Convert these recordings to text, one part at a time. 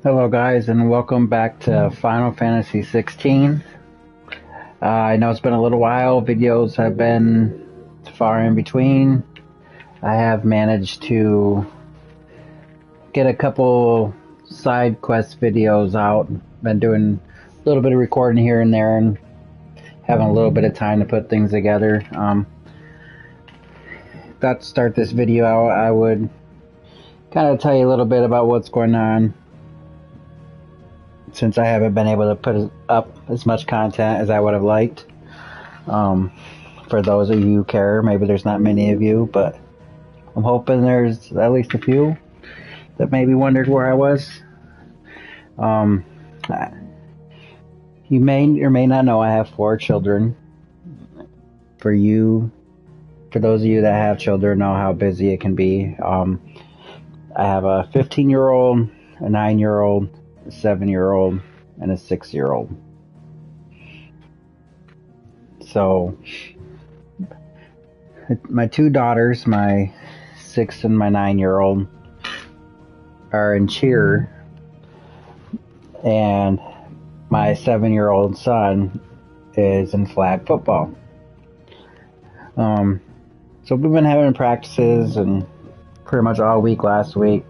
Hello guys and welcome back to Final Fantasy 16. I know it's been a little while, videos have been far in between. I have managed to get a couple side quest videos out. Been doing a little bit of recording here and there and having a little bit of time to put things together. Thought to start this video out, I would kind of tell you a little bit about what's going on, since I haven't been able to put up as much content as I would have liked. For those of you who care, maybe there's not many of you, but I'm hoping there's at least a few that maybe wondered where I was. You may or may not know I have 4 children. For those of you that have children, know how busy it can be. I have a 15-year-old, a 9-year-old, a 7-year-old, and a 6-year-old. So my 2 daughters, my 6 and my 9-year-old, are in cheer, and my 7-year-old son is in flag football. So we've been having practices and pretty much all week last week.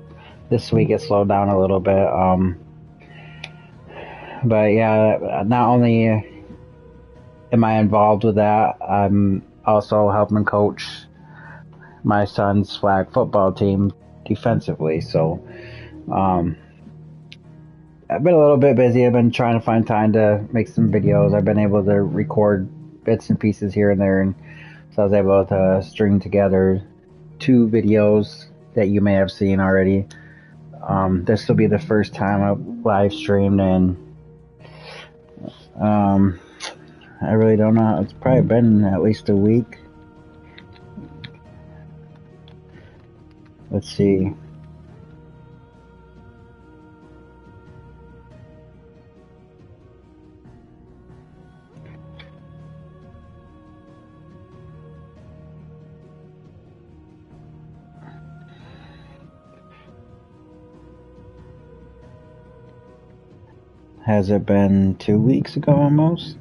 This week it slowed down a little bit. But yeah, not only am I involved with that, I'm also helping coach my son's flag football team defensively. So I've been a little bit busy. I've been trying to find time to make some videos. I've been able to record bits and pieces here and there, and so I was able to string together 2 videos that you may have seen already. This will be the first time I've live streamed, and I really don't know. It's probably been at least a week. Let's see. Has it been 2 weeks ago almost?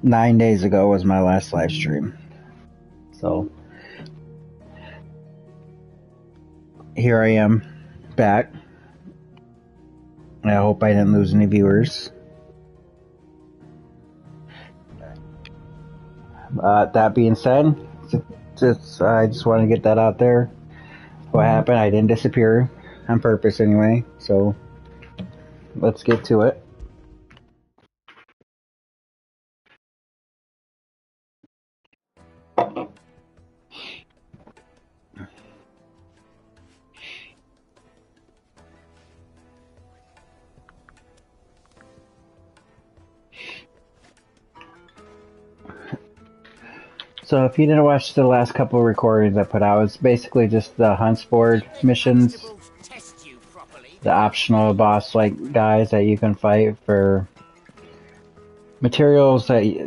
Nine days ago was my last live stream. So here I am, back. I hope I didn't lose any viewers. That being said, I just want to get that out there. What happened? I didn't disappear on purpose anyway. So let's get to it. So if you didn't watch the last couple of recordings I put out, it's basically just the Huntsboard missions, the optional boss-like guys that you can fight for materials,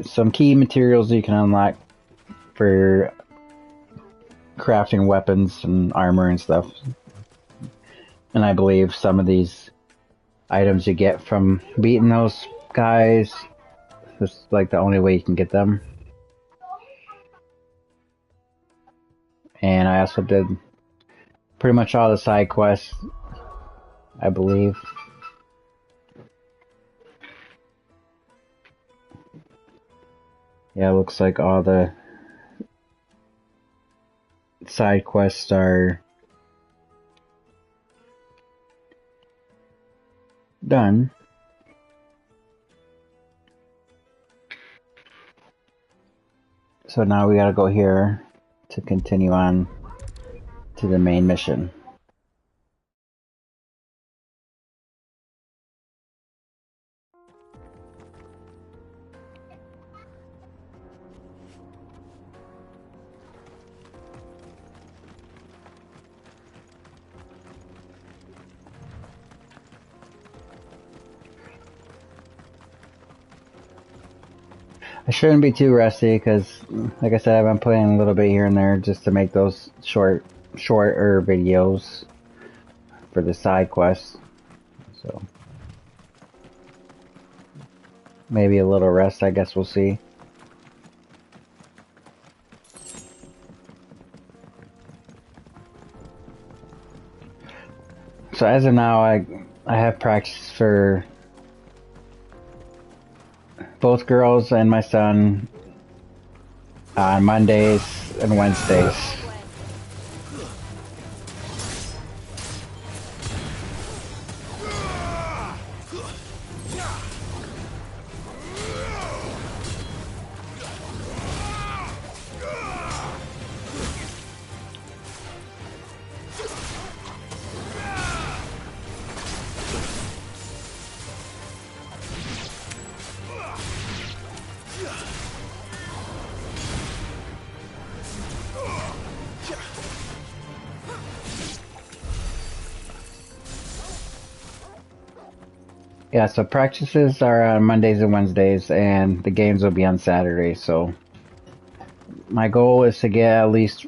some key materials you can unlock for crafting weapons and armor and stuff. And I believe some of these items you get from beating those guys, it's like the only way you can get them. And I also did pretty much all the side quests, I believe. Yeah, it looks like all the side quests are done. So now we gotta go here to continue on to the main mission. I shouldn't be too rusty because, like I said, I've been playing a little bit here and there just to make those shorter videos for the side quests. So maybe a little rest, I guess we'll see. So as of now, I have practice for both girls and my son on Mondays and Wednesdays. Yeah, so practices are on Mondays and Wednesdays, and the games will be on Saturday. So my goal is to get at least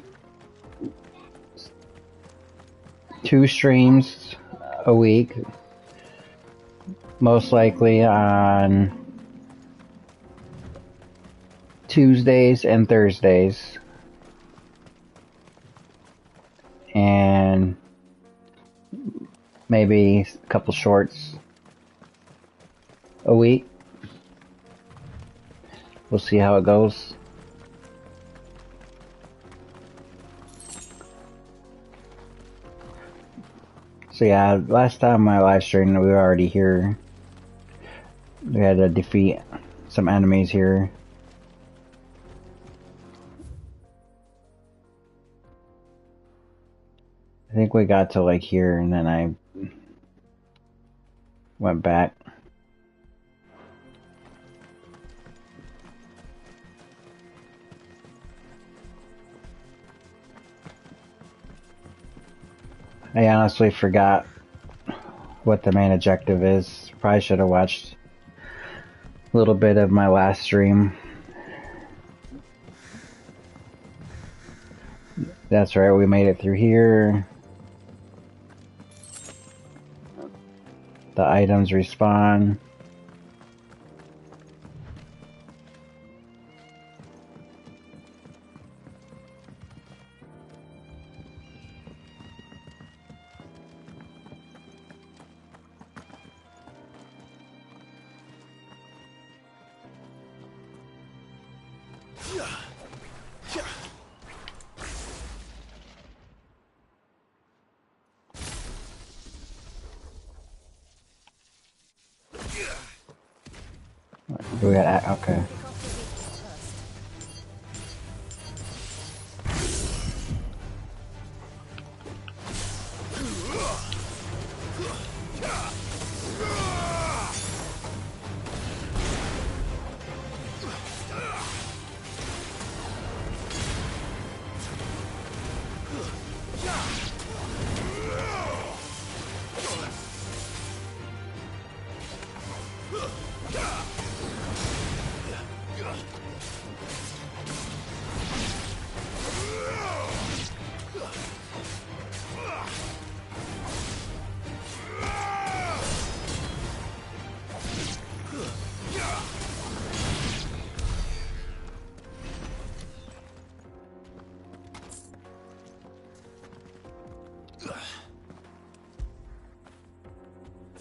2 streams a week, most likely on Tuesdays and Thursdays, and maybe a couple shorts a week. We'll see how it goes. So yeah, last time my live stream, we were already here. We had to defeat some enemies here. I think we got to like here and then I went back. I honestly forgot what the main objective is. Probably should have watched a little bit of my last stream. That's right, we made it through here. The items respawn. We got, okay.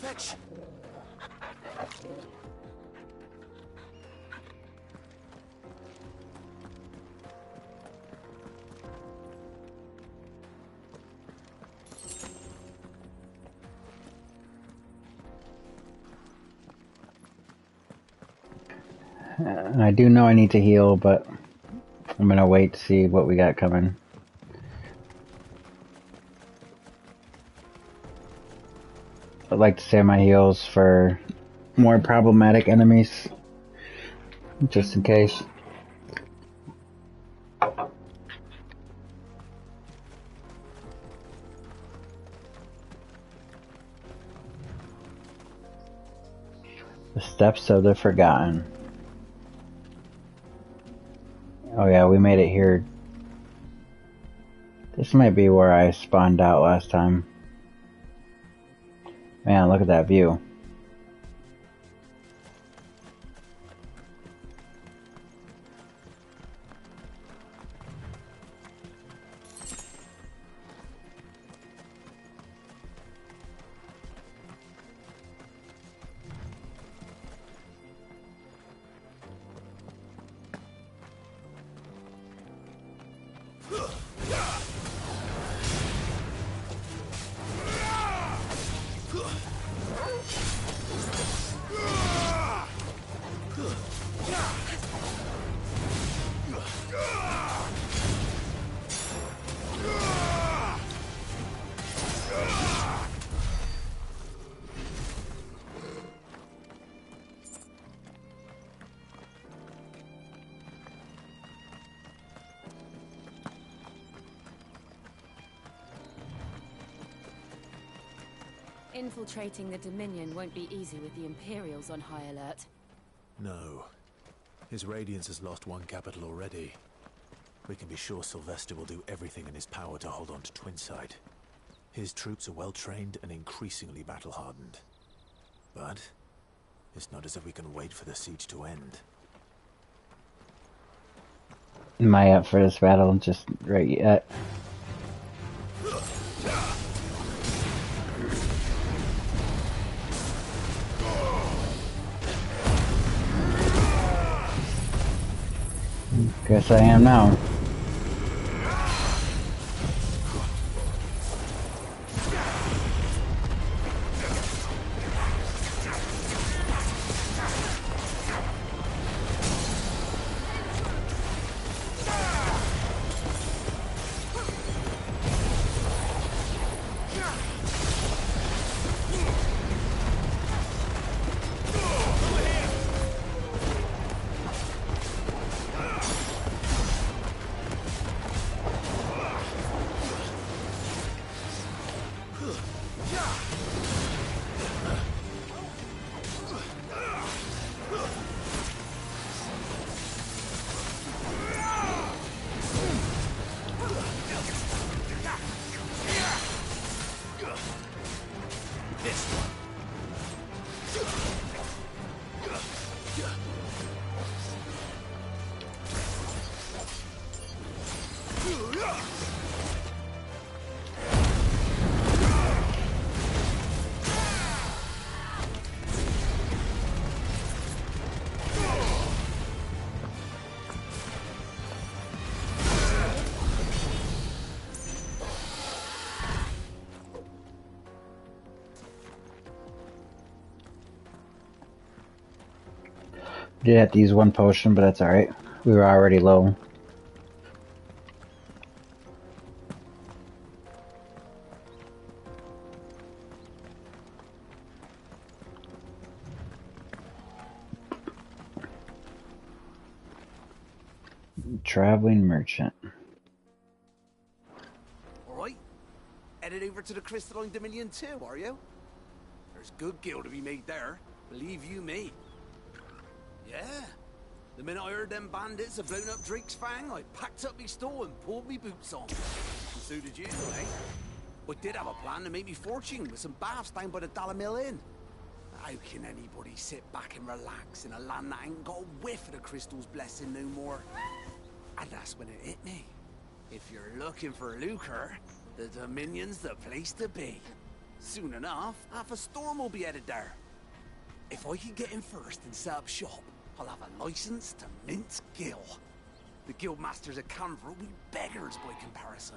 Fetch. I do know I need to heal, but I'm gonna wait to see what we got coming. I'd like to save my heals for more problematic enemies, just in case. The Steps of the Forgotten. Oh yeah, we made it here. This might be where I spawned out last time. Man, look at that view. Infiltrating the Dominion won't be easy with the Imperials on high alert. No. His Radiance has lost one capital already. We can be sure Sylvester will do everything in his power to hold on to Twinside. His troops are well trained and increasingly battle-hardened. But it's not as if we can wait for the siege to end. Am I up for this battle just right yet? Guess I am now. Did have to use one potion, but that's alright. We were already low. Traveling merchant. Alright. Headed over to the Crystalline Dominion too, are you? There's good gil to be made there, believe you me. Yeah. The minute I heard them bandits had blown up Drake's Fang, I packed up me stole and pulled me boots on. And so did you, eh? I did have a plan to make me fortune with some baths down by the Dalamil Inn. How can anybody sit back and relax in a land that ain't got a whiff of the crystal's blessing no more? And that's when it hit me. If you're looking for lucre, the Dominion's the place to be. Soon enough, half a storm will be headed there. If I can get in first and set up shop, I'll have a license to mince gil. The guildmasters of Canberra will be beggars by comparison.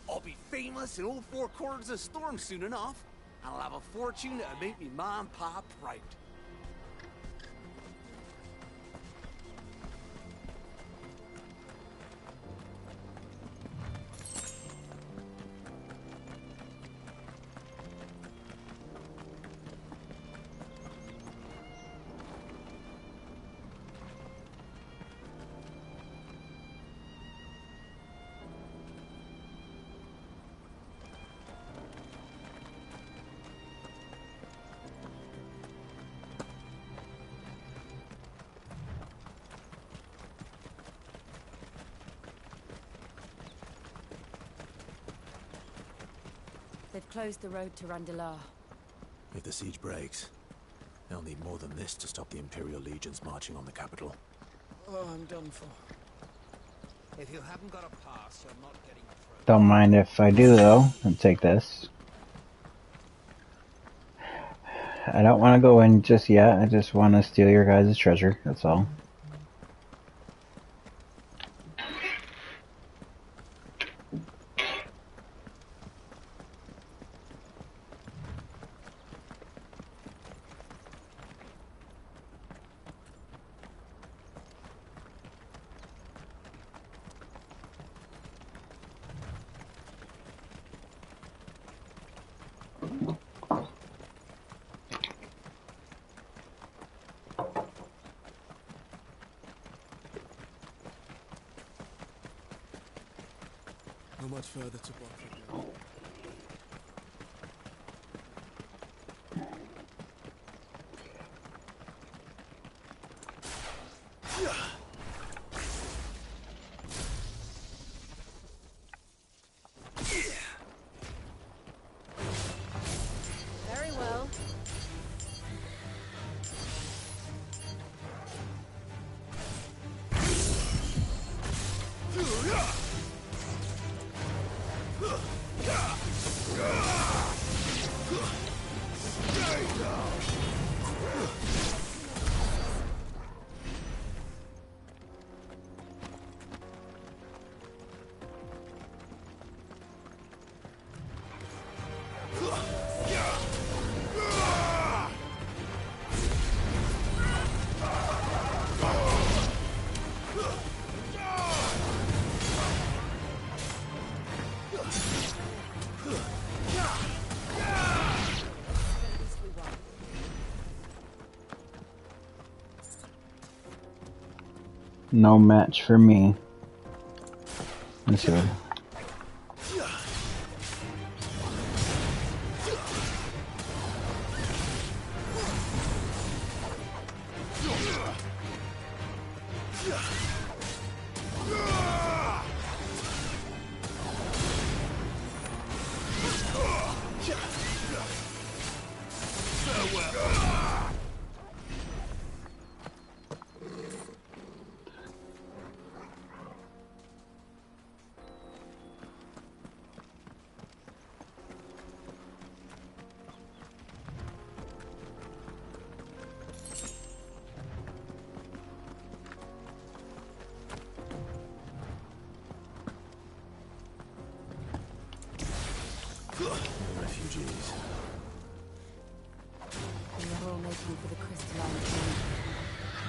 I'll be famous in all four corners of Storm soon enough, and I'll have a fortune that'll make me ma and pa proud. They've closed the road to Randalar. If the siege breaks, they'll need more than this to stop the Imperial legions marching on the capital. Oh, I'm done for. If you haven't got a pass, you're not getting through. Don't mind if I do, though. I'll take this. I don't want to go in just yet. I just want to steal your guys' treasure. That's all. How much further to walk? Very well. No match for me. Let's see. Refugees. And they're all making for the crystalline tomb.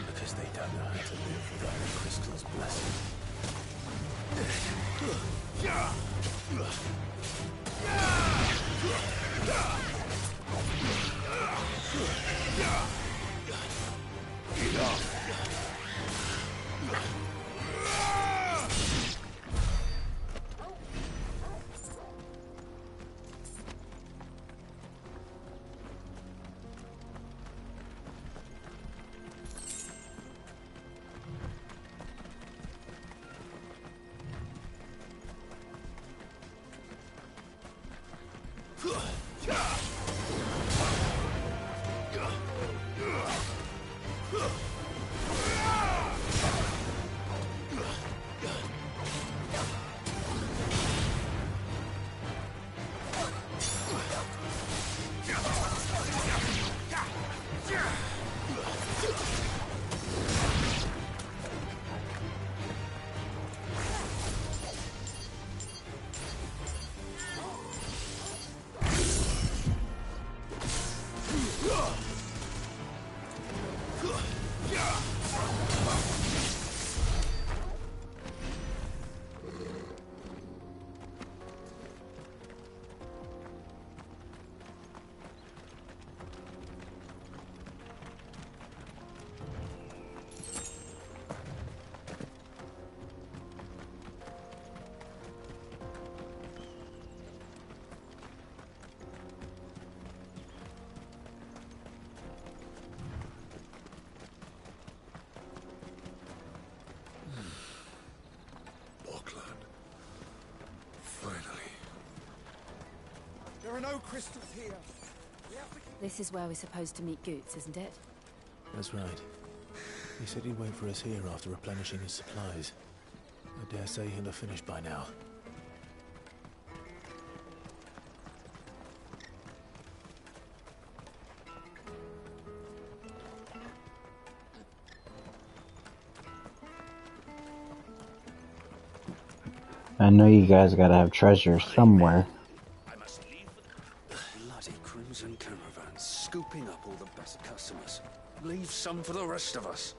Because they don't know how to live without the crystal's blessing. no crystals here. This is where we're supposed to meet Goots, isn't it? That's right. He said he'd wait for us here after replenishing his supplies. I dare say he'll have finished by now. I know you guys gotta have treasure somewhere. I must leave the bloody Crimson Caravan, scooping up all the best customers. Leave some for the rest of us.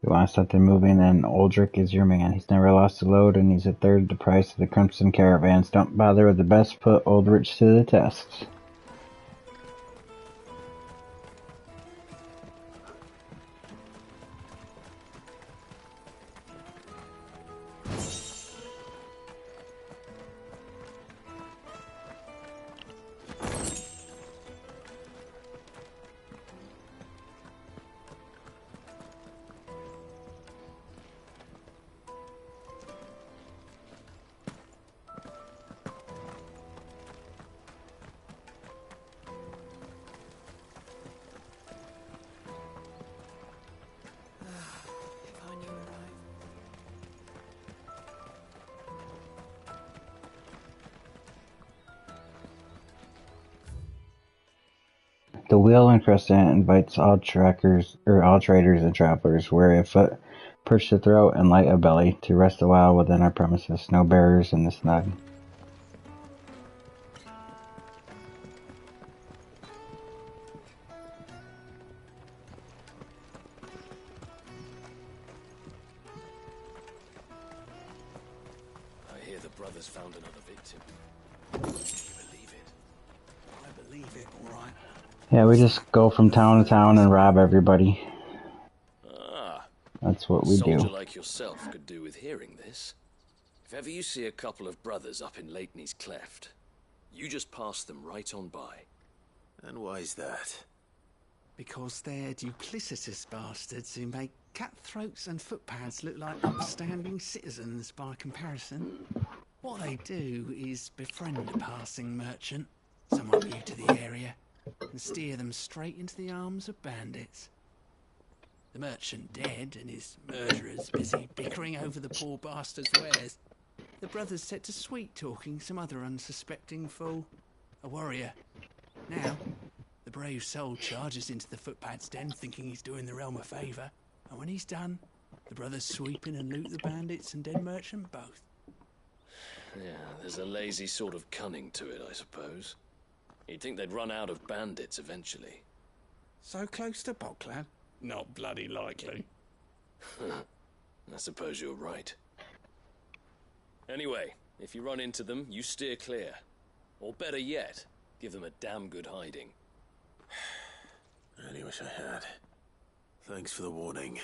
You want something moving, then Aldrich is your man. He's never lost a load, and he's a third the price of the Crimson Caravans. Don't bother with the best, put Aldrich to the test. The Wheel and Crescent invites all traders and travelers, weary of foot, perch the throat, and light of belly, to rest a while within our premises, snow bearers in the snug. I hear the brothers found another victim. Can you believe it? I believe it, all right. Yeah, we just go from town to town and rob everybody. Ah, That's what a we soldier do. like yourself could do with hearing this. If ever you see a couple of brothers up in Layton's Cleft, you just pass them right on by. And why's that? Because they're duplicitous bastards who make cutthroats and footpads look like upstanding citizens by comparison. What they do is befriend a passing merchant, someone new to the area, and steer them straight into the arms of bandits. The merchant dead and his murderers busy bickering over the poor bastard's wares. The brothers set to sweet-talking some other unsuspecting fool, a warrior. Now, the brave soul charges into the footpad's den thinking he's doing the realm a favour, and when he's done, the brothers sweep in and loot the bandits and dead merchant both. Yeah, there's a lazy sort of cunning to it, I suppose. You'd think they'd run out of bandits eventually. So close to Bocklad? Not bloody likely. I suppose you're right. Anyway, if you run into them, you steer clear. Or better yet, give them a damn good hiding. I really wish I had. Thanks for the warning.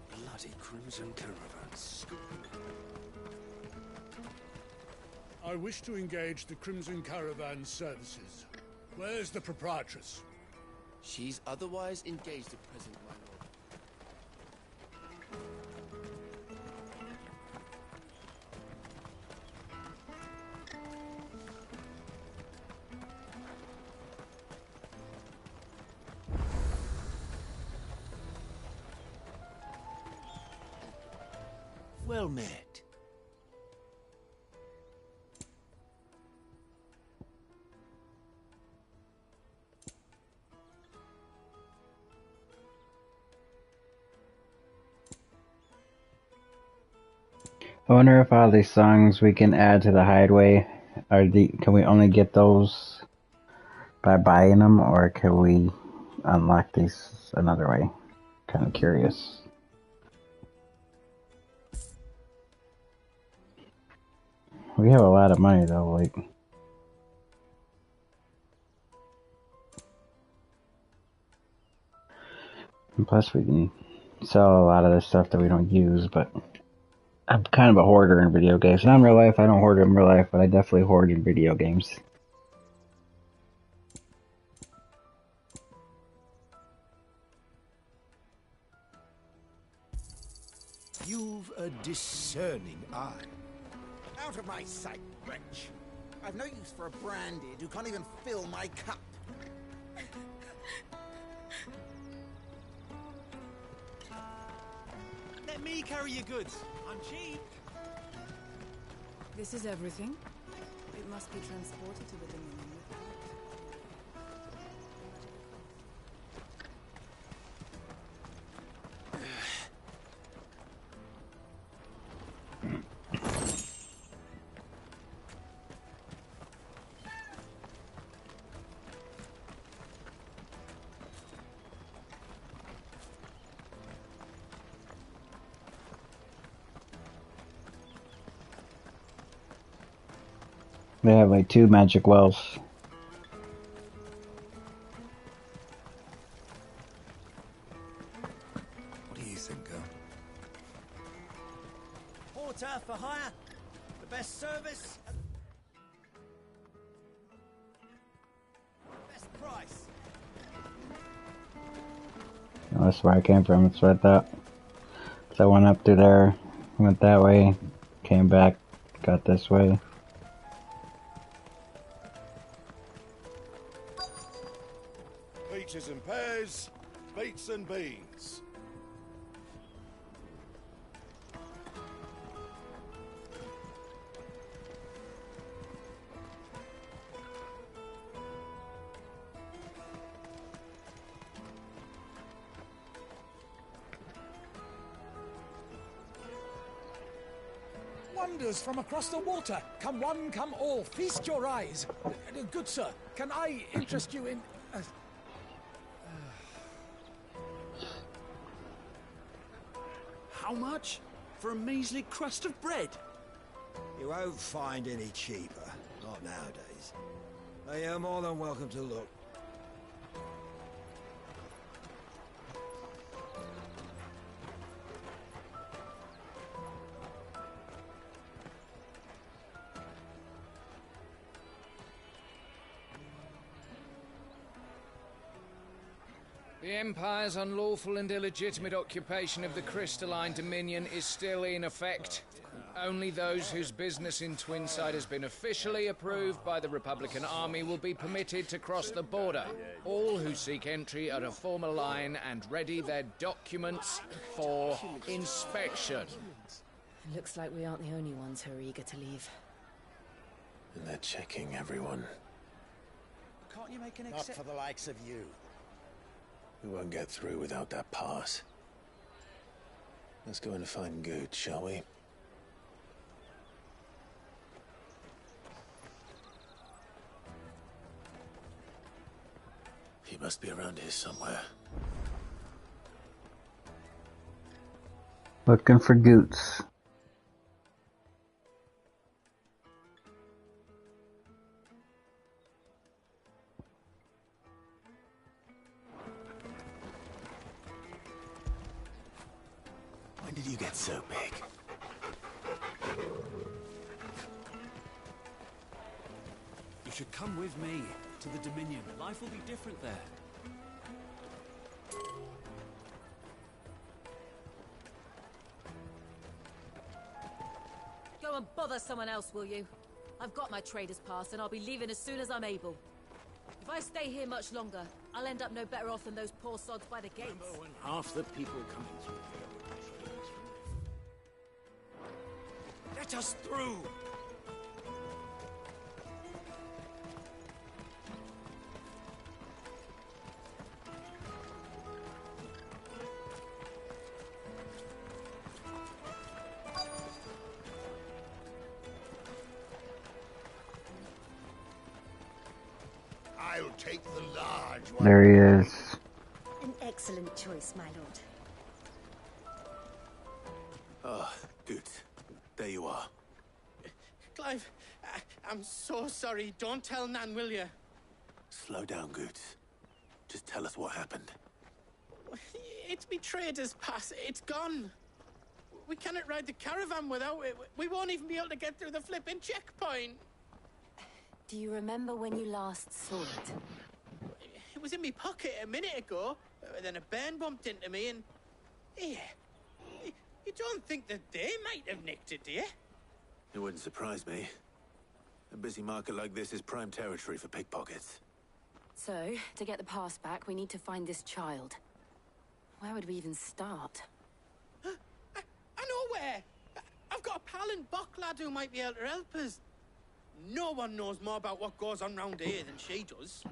Bloody Crimson Caravan, scooping up. I wish to engage the Crimson Caravan services. Where's the proprietress? She's otherwise engaged at present, my lord. Well met. I wonder if all these songs we can add to the hideaway can we only get those by buying them, or can we unlock these another way? Kind of curious. We have a lot of money though, like. And plus we can sell a lot of this stuff that we don't use, but I'm kind of a hoarder in video games. Not in real life, I don't hoard in real life, but I definitely hoard in video games. You've a discerning eye. Out of my sight, wretch. I've no use for a branded who can't even fill my cup. Let me carry your goods. I'm cheap. This is everything. It must be transported to the Dominion. They have like 2 magic wells. What do you think, girl? Porter for hire. The best service. Best price. That's where I came from. It's right that. So I went up through there, went that way, came back, got this way. Peaches and pears, beets and beans. Wonders from across the water. Come one, come all. Feast your eyes. Good sir, can I interest you in... How much? For a measly crust of bread? You won't find any cheaper. Not nowadays. But you're more than welcome to look. The Empire's unlawful and illegitimate occupation of the crystalline dominion is still in effect. Only those whose business in Twinside has been officially approved by the Republican Army will be permitted to cross the border. All who seek entry are to form a line and ready their documents for inspection. Looks like we aren't the only ones who are eager to leave. And they're checking everyone. Can't you make an Not for the likes of you. We won't get through without that pass. Let's go in and find Good, shall we? He must be around here somewhere. Looking for Goots. When did you get so big? You should come with me to the Dominion. Life will be different there. Go and bother someone else, will you? I've got my trader's pass and I'll be leaving as soon as I'm able. If I stay here much longer, I'll end up no better off than those poor sods by the gates. Half the people coming through here would let us through! I'll take the large one. There he is. An excellent choice, my lord. Ah, good. There you are. Clive, I'm so sorry. Don't tell Nan, will you? Slow down, Goods. Just tell us what happened. It's me trader's pass. It's gone. We cannot ride the caravan without it. We won't even be able to get through the flipping checkpoint. Do you remember when you last saw it? It was in my pocket a minute ago. Then a bairn bumped into me and... Here. You don't think that they might have nicked it, do you? It wouldn't surprise me. A busy market like this is prime territory for pickpockets. So, to get the pass back, we need to find this child. Where would we even start? I know where! I've got a pal in Bocklad who might be able to help us. No one knows more about what goes on round here than she does.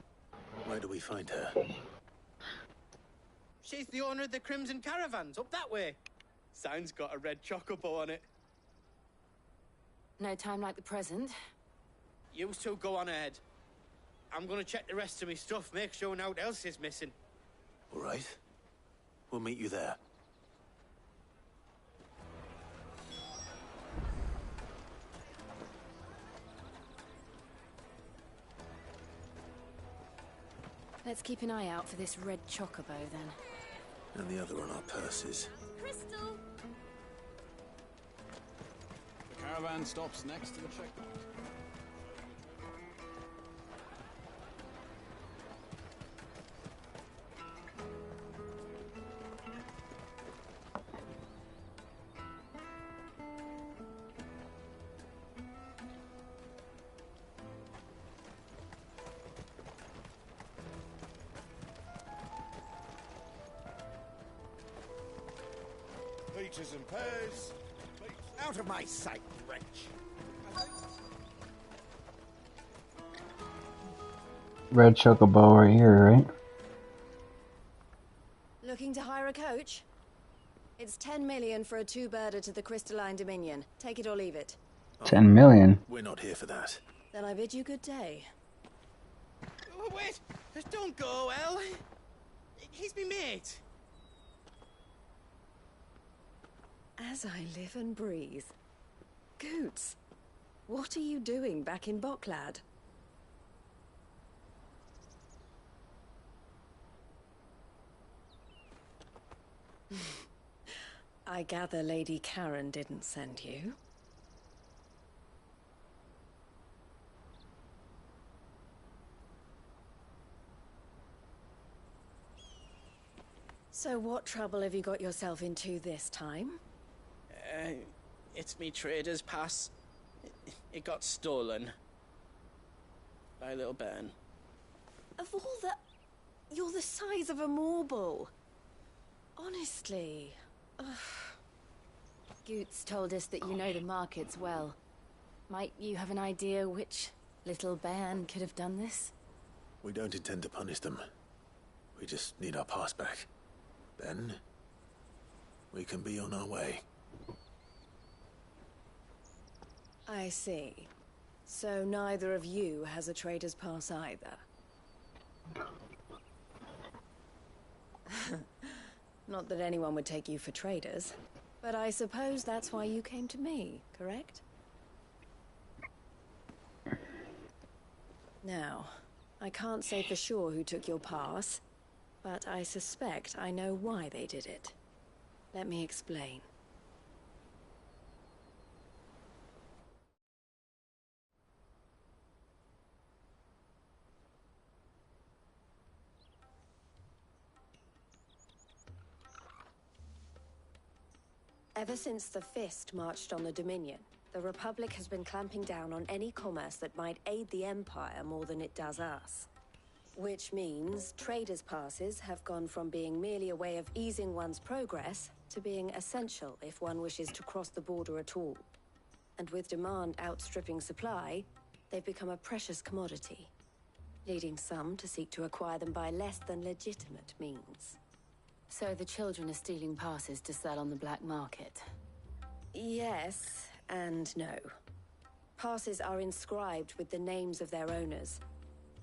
Where do we find her? She's the owner of the Crimson Caravans, up that way. Sign's got a red chocobo on it. No time like the present. You two go on ahead. I'm gonna check the rest of my stuff, make sure nothing else is missing. All right. We'll meet you there. Let's keep an eye out for this red chocobo, then. And the other on our purses. Crystal! The caravan stops next to the checkpoint. Peaches and pears. Out of my sight, wretch. Red chocobo right here, right? Looking to hire a coach? It's 10 million for a two-birder to the Crystalline Dominion. Take it or leave it. 10 million? We're not here for that. Then I bid you good day. Oh, wait! Don't go, El. He's me mate. As I live and breathe. Goots, what are you doing back in Bocklad? I gather Lady Karen didn't send you. So what trouble have you got yourself into this time? It's me trader's pass. It got stolen. By a little bairn. Of all the... You're the size of a marble. Honestly. Ugh. Goots told us that you know the markets well. Might you have an idea which little bairn could have done this? We don't intend to punish them. We just need our pass back. Then, we can be on our way. I see. So neither of you has a trader's pass either. Not that anyone would take you for traders, but I suppose that's why you came to me, correct? Now, I can't say for sure who took your pass, but I suspect I know why they did it. Let me explain. Ever since the Fist marched on the Dominion, the Republic has been clamping down on any commerce that might aid the Empire more than it does us. Which means traders' passes have gone from being merely a way of easing one's progress to being essential if one wishes to cross the border at all. And with demand outstripping supply, they've become a precious commodity, leading some to seek to acquire them by less than legitimate means. So the children are stealing passes to sell on the black market? Yes and no. Passes are inscribed with the names of their owners,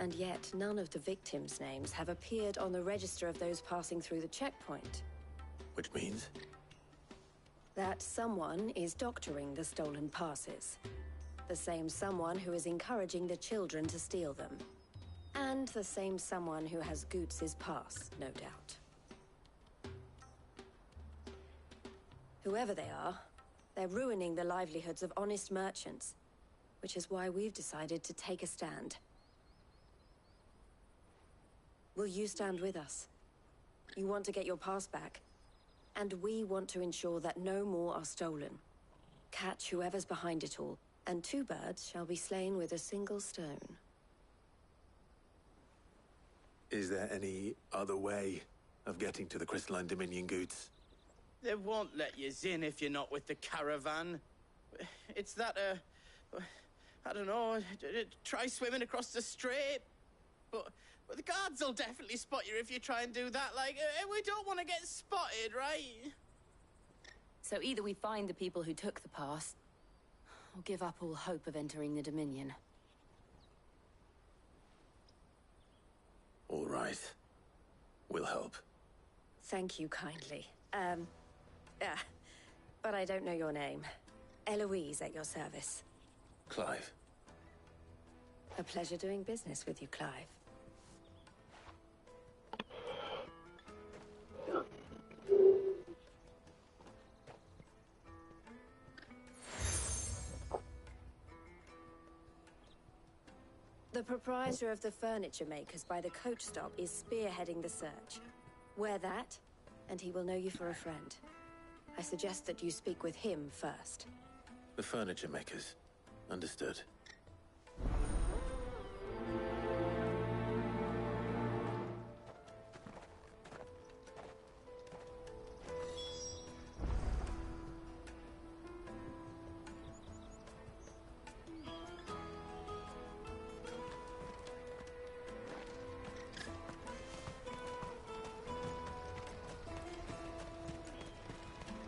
and yet none of the victims' names have appeared on the register of those passing through the checkpoint. Which means? That someone is doctoring the stolen passes. The same someone who is encouraging the children to steal them. And the same someone who has Goots' pass, no doubt. Whoever they are, they're ruining the livelihoods of honest merchants, which is why we've decided to take a stand. Will you stand with us? You want to get your pass back? And we want to ensure that no more are stolen. Catch whoever's behind it all, and 2 birds shall be slain with a single stone. Is there any other way of getting to the Crystalline Dominion goods? They won't let you in if you're not with the caravan. It's that, I don't know, try swimming across the strait. But the guards will definitely spot you if you try and do that. Like, we don't want to get spotted, right? So either we find the people who took the pass, or give up all hope of entering the Dominion. All right. We'll help. Thank you kindly. But I don't know your name. Eloise at your service. Clive. A pleasure doing business with you, Clive. The proprietor of the furniture makers by the coach stop is spearheading the search. Wear that, and he will know you for a friend. I suggest that you speak with him first. The furniture makers. Understood.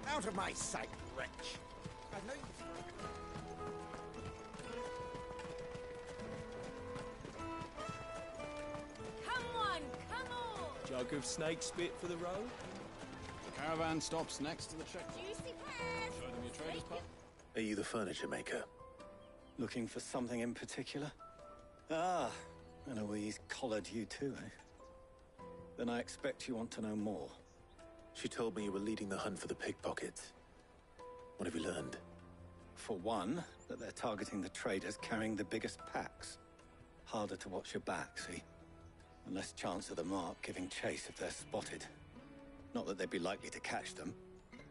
Out of my sight, wretch! I've no use Come on! Jug of snake spit for the road? The caravan stops next to the checkpoint. Juicy pears! Show them your trader's pup. Are you the furniture maker? Looking for something in particular? Ah, Eloise collared you too, eh? Then I expect you want to know more. She told me you were leading the hunt for the pickpockets. What have you learned? For one, that they're targeting the traders carrying the biggest packs. Harder to watch your back, see? And less chance of the mark giving chase if they're spotted. Not that they'd be likely to catch them.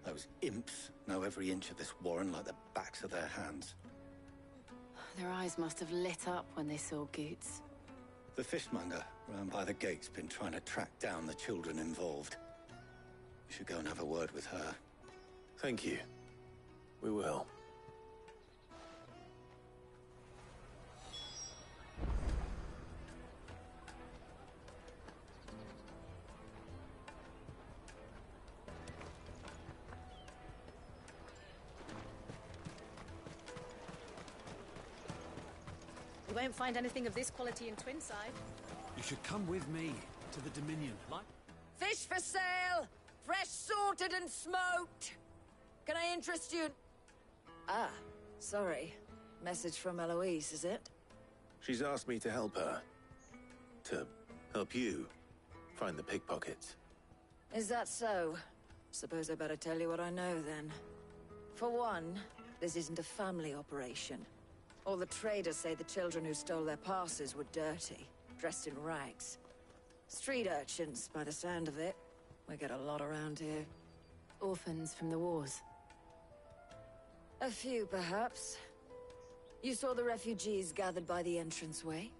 Those imps know every inch of this warren like the backs of their hands. Their eyes must have lit up when they saw Goots. The fishmonger round by the gate's been trying to track down the children involved. You should go and have a word with her. Thank you. We will. You won't find anything of this quality in Twinside. You should come with me to the Dominion. Like? Fish for sale! Fresh sorted and smoked! Can I interest you? Ah, sorry. Message from Eloise, is it? She's asked me to help her. To help you find the pickpockets. Is that so? Suppose I better tell you what I know, then. For one, this isn't a family operation. All the traders say the children who stole their passes were dirty, dressed in rags. Street urchins, by the sound of it. We get a lot around here. Orphans from the wars. A few, perhaps. You saw the refugees gathered by the entranceway?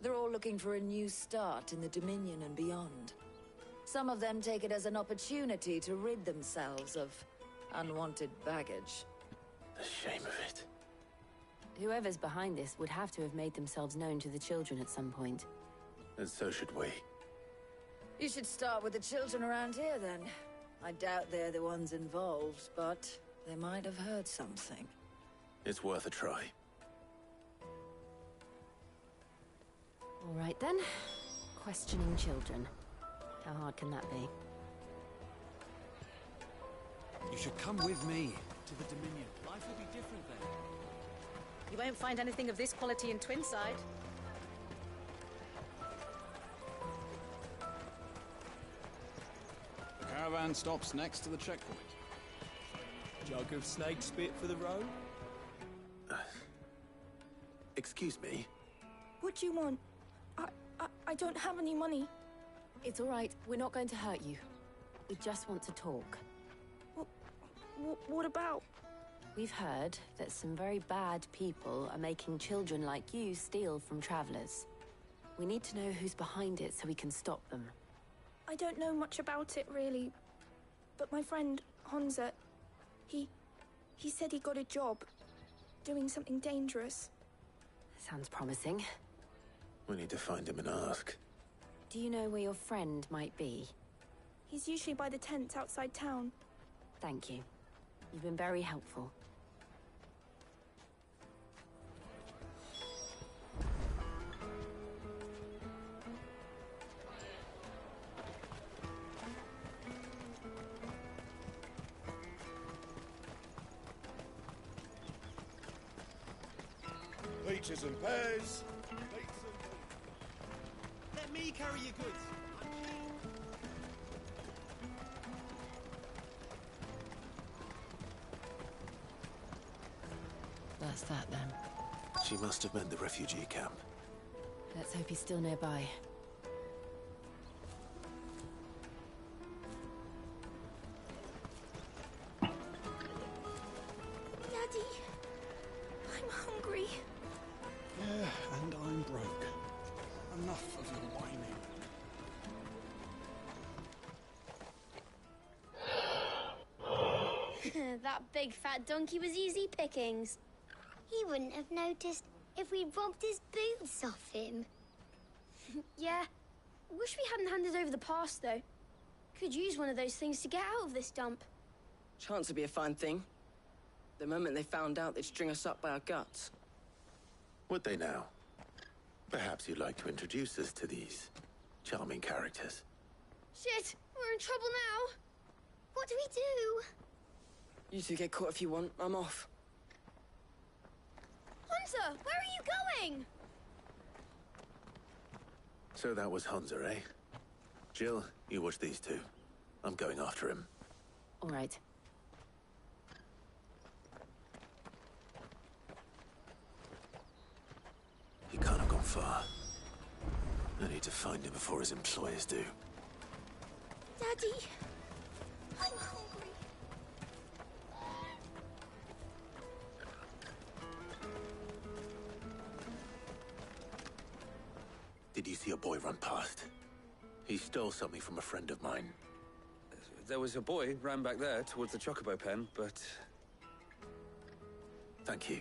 They're all looking for a new start in the Dominion and beyond. Some of them take it as an opportunity to rid themselves of unwanted baggage. The shame of it. Whoever's behind this would have to have made themselves known to the children at some point. And so should we. You should start with the children around here, then. I doubt they're the ones involved, but they might have heard something. It's worth a try. All right, then. Questioning children. How hard can that be? You should come with me to the Dominion. Life will be different then. You won't find anything of this quality in Twinside. The caravan stops next to the checkpoint. Jug of snake spit for the road? Excuse me? What do you want? I don't have any money. It's all right. We're not going to hurt you. We just want to talk. What about? We've heard that some very bad people are making children like you steal from travelers. We need to know who's behind it so we can stop them. I don't know much about it, really. But my friend, Honza, he said he got a job doing something dangerous. Sounds promising. We need to find him and ask. Do you know where your friend might be? He's usually by the tents outside town. Thank you. You've been very helpful. Peaches and pears. Let me carry your goods. That's that then. She must have meant the refugee camp. Let's hope he's still nearby. Daddy, I'm hungry. Yeah, and I'm broke. Enough of your whining. That big fat donkey was easy pickings. He wouldn't have noticed if we'd robbed his boots off him. Yeah. Wish we hadn't handed over the pass, though. Could use one of those things to get out of this dump. Chance would be a fine thing. The moment they found out, they'd string us up by our guts. Would they now? Perhaps you'd like to introduce us to these charming characters. Shit, we're in trouble now. What do we do? You two get caught if you want. I'm off. Hunter, where are you going? So that was Hunza, eh? Jill, you watch these two. I'm going after him. All right. He can't have gone far. I need to find him before his employers do. Daddy, I'm hungry. Did you see a boy run past? He stole something from a friend of mine. There was a boy ran back there towards the chocobo pen, but... Thank you.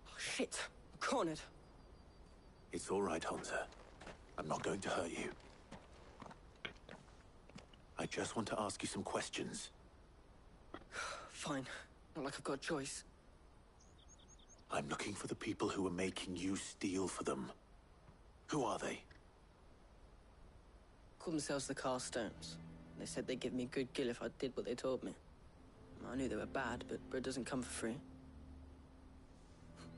Oh, shit. I'm cornered. It's all right, Hunter. I'm not going to hurt you. I just want to ask you some questions. Fine. Not like I've got a choice. I'm looking for the people who are making you steal for them. Who are they? Called themselves the Carstones. They said they'd give me a good gill if I did what they told me. I knew they were bad, but bread doesn't come for free.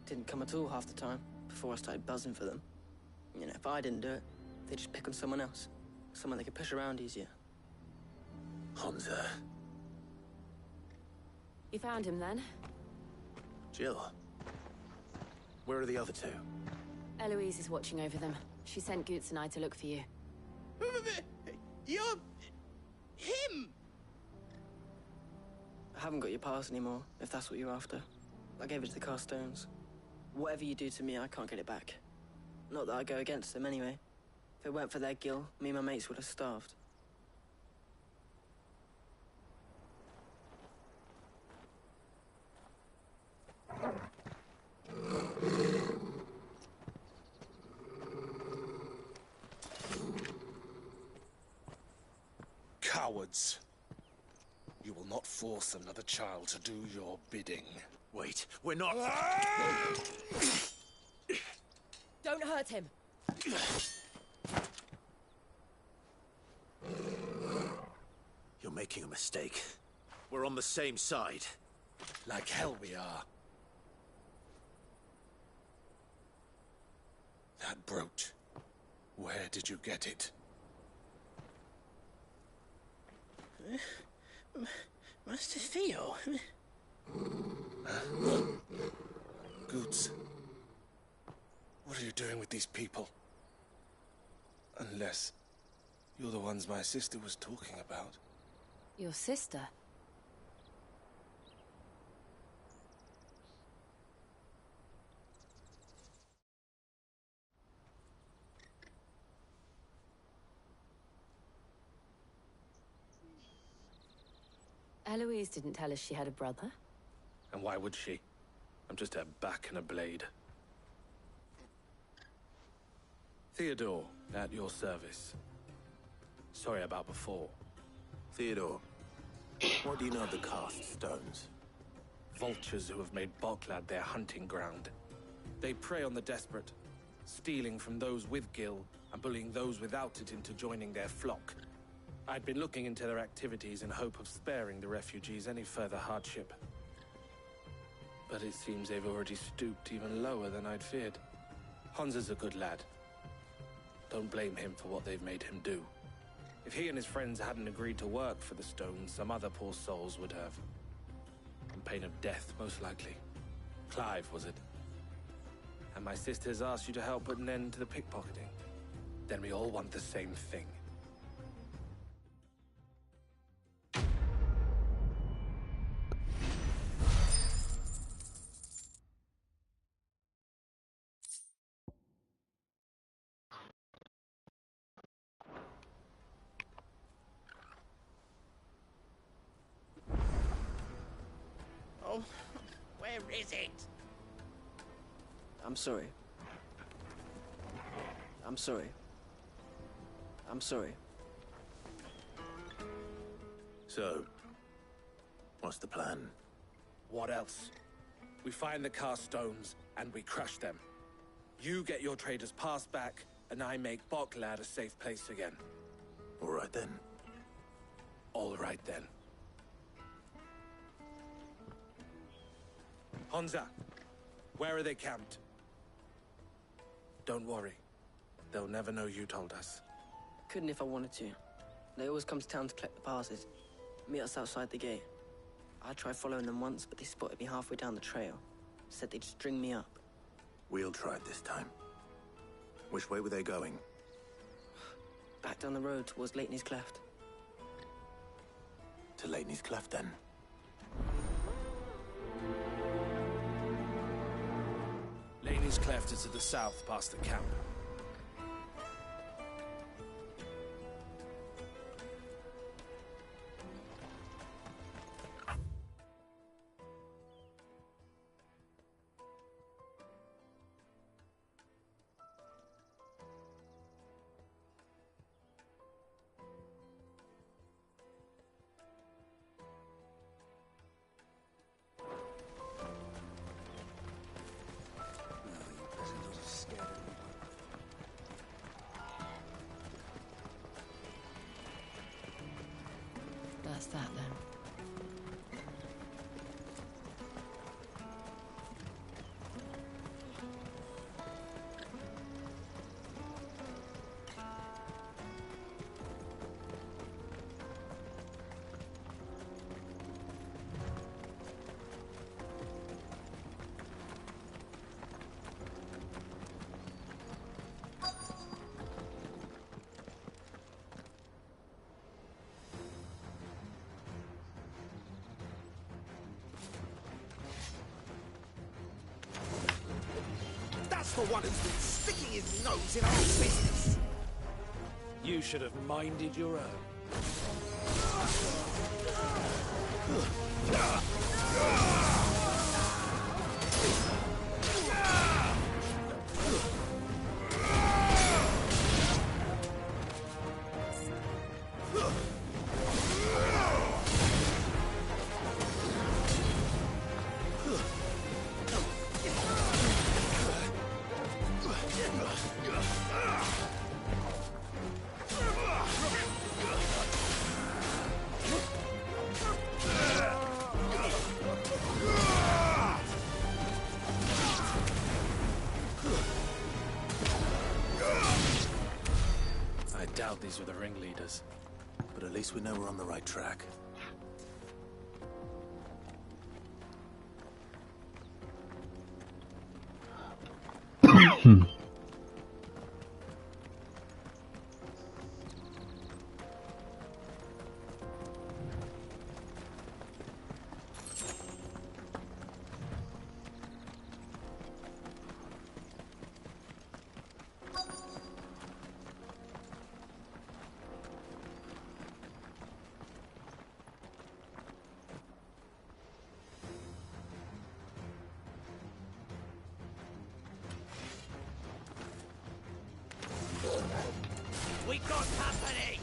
Didn't come at all half the time, before I started buzzing for them. You know, if I didn't do it, they'd just pick on someone else. Someone they could push around easier. Hunter. You found him then? Jill. Where are the other two? Eloise is watching over them. She sent Goots and I to look for you. You're... him! I haven't got your pass anymore, if that's what you're after. I gave it to the Carstones. Whatever you do to me, I can't get it back. Not that I go against them anyway. If it weren't for their gill, me and my mates would have starved. Cowards. You will not force another child to do your bidding. Wait, we're not... Don't hurt him. You're making a mistake. We're on the same side. Like hell we are. That brooch. Where did you get it? Master Theo? Goods. What are you doing with these people? Unless you're the ones my sister was talking about. Your sister? Eloise didn't tell us she had a brother. And why would she? I'm just her back and a blade. Theodore, at your service. Sorry about before. Theodore, what do you know of the cast stones? Vultures who have made Boklad their hunting ground. They prey on the desperate, stealing from those with Gil and bullying those without it into joining their flock. I'd been looking into their activities in hope of sparing the refugees any further hardship. But it seems they've already stooped even lower than I'd feared. Hansa's a good lad. Don't blame him for what they've made him do. If he and his friends hadn't agreed to work for the stones, some other poor souls would have. On pain of death, most likely. Clive, was it? And my sisters asked you to help put an end to the pickpocketing. Then we all want the same thing. Oh, where is it? I'm sorry. I'm sorry. I'm sorry. So, what's the plan? What else? We find the cast stones and we crush them. You get your trader's pass back, and I make Boklad a safe place again. All right then. All right then. Hansa, where are they camped? Don't worry. They'll never know you told us. Couldn't if I wanted to. They always come to town to collect the passes. Meet us outside the gate. I tried following them once, but they spotted me halfway down the trail. Said they'd string me up. We'll try it this time. Which way were they going? Back down the road towards Leighton's Cleft. To Leighton's Cleft, then. Leighton's Cleft is to the south, past the camp. That's that then. That's the one who's been sticking his nose in our business. You should have minded your own. These were the ringleaders. But at least we know we're on the right track. We got company!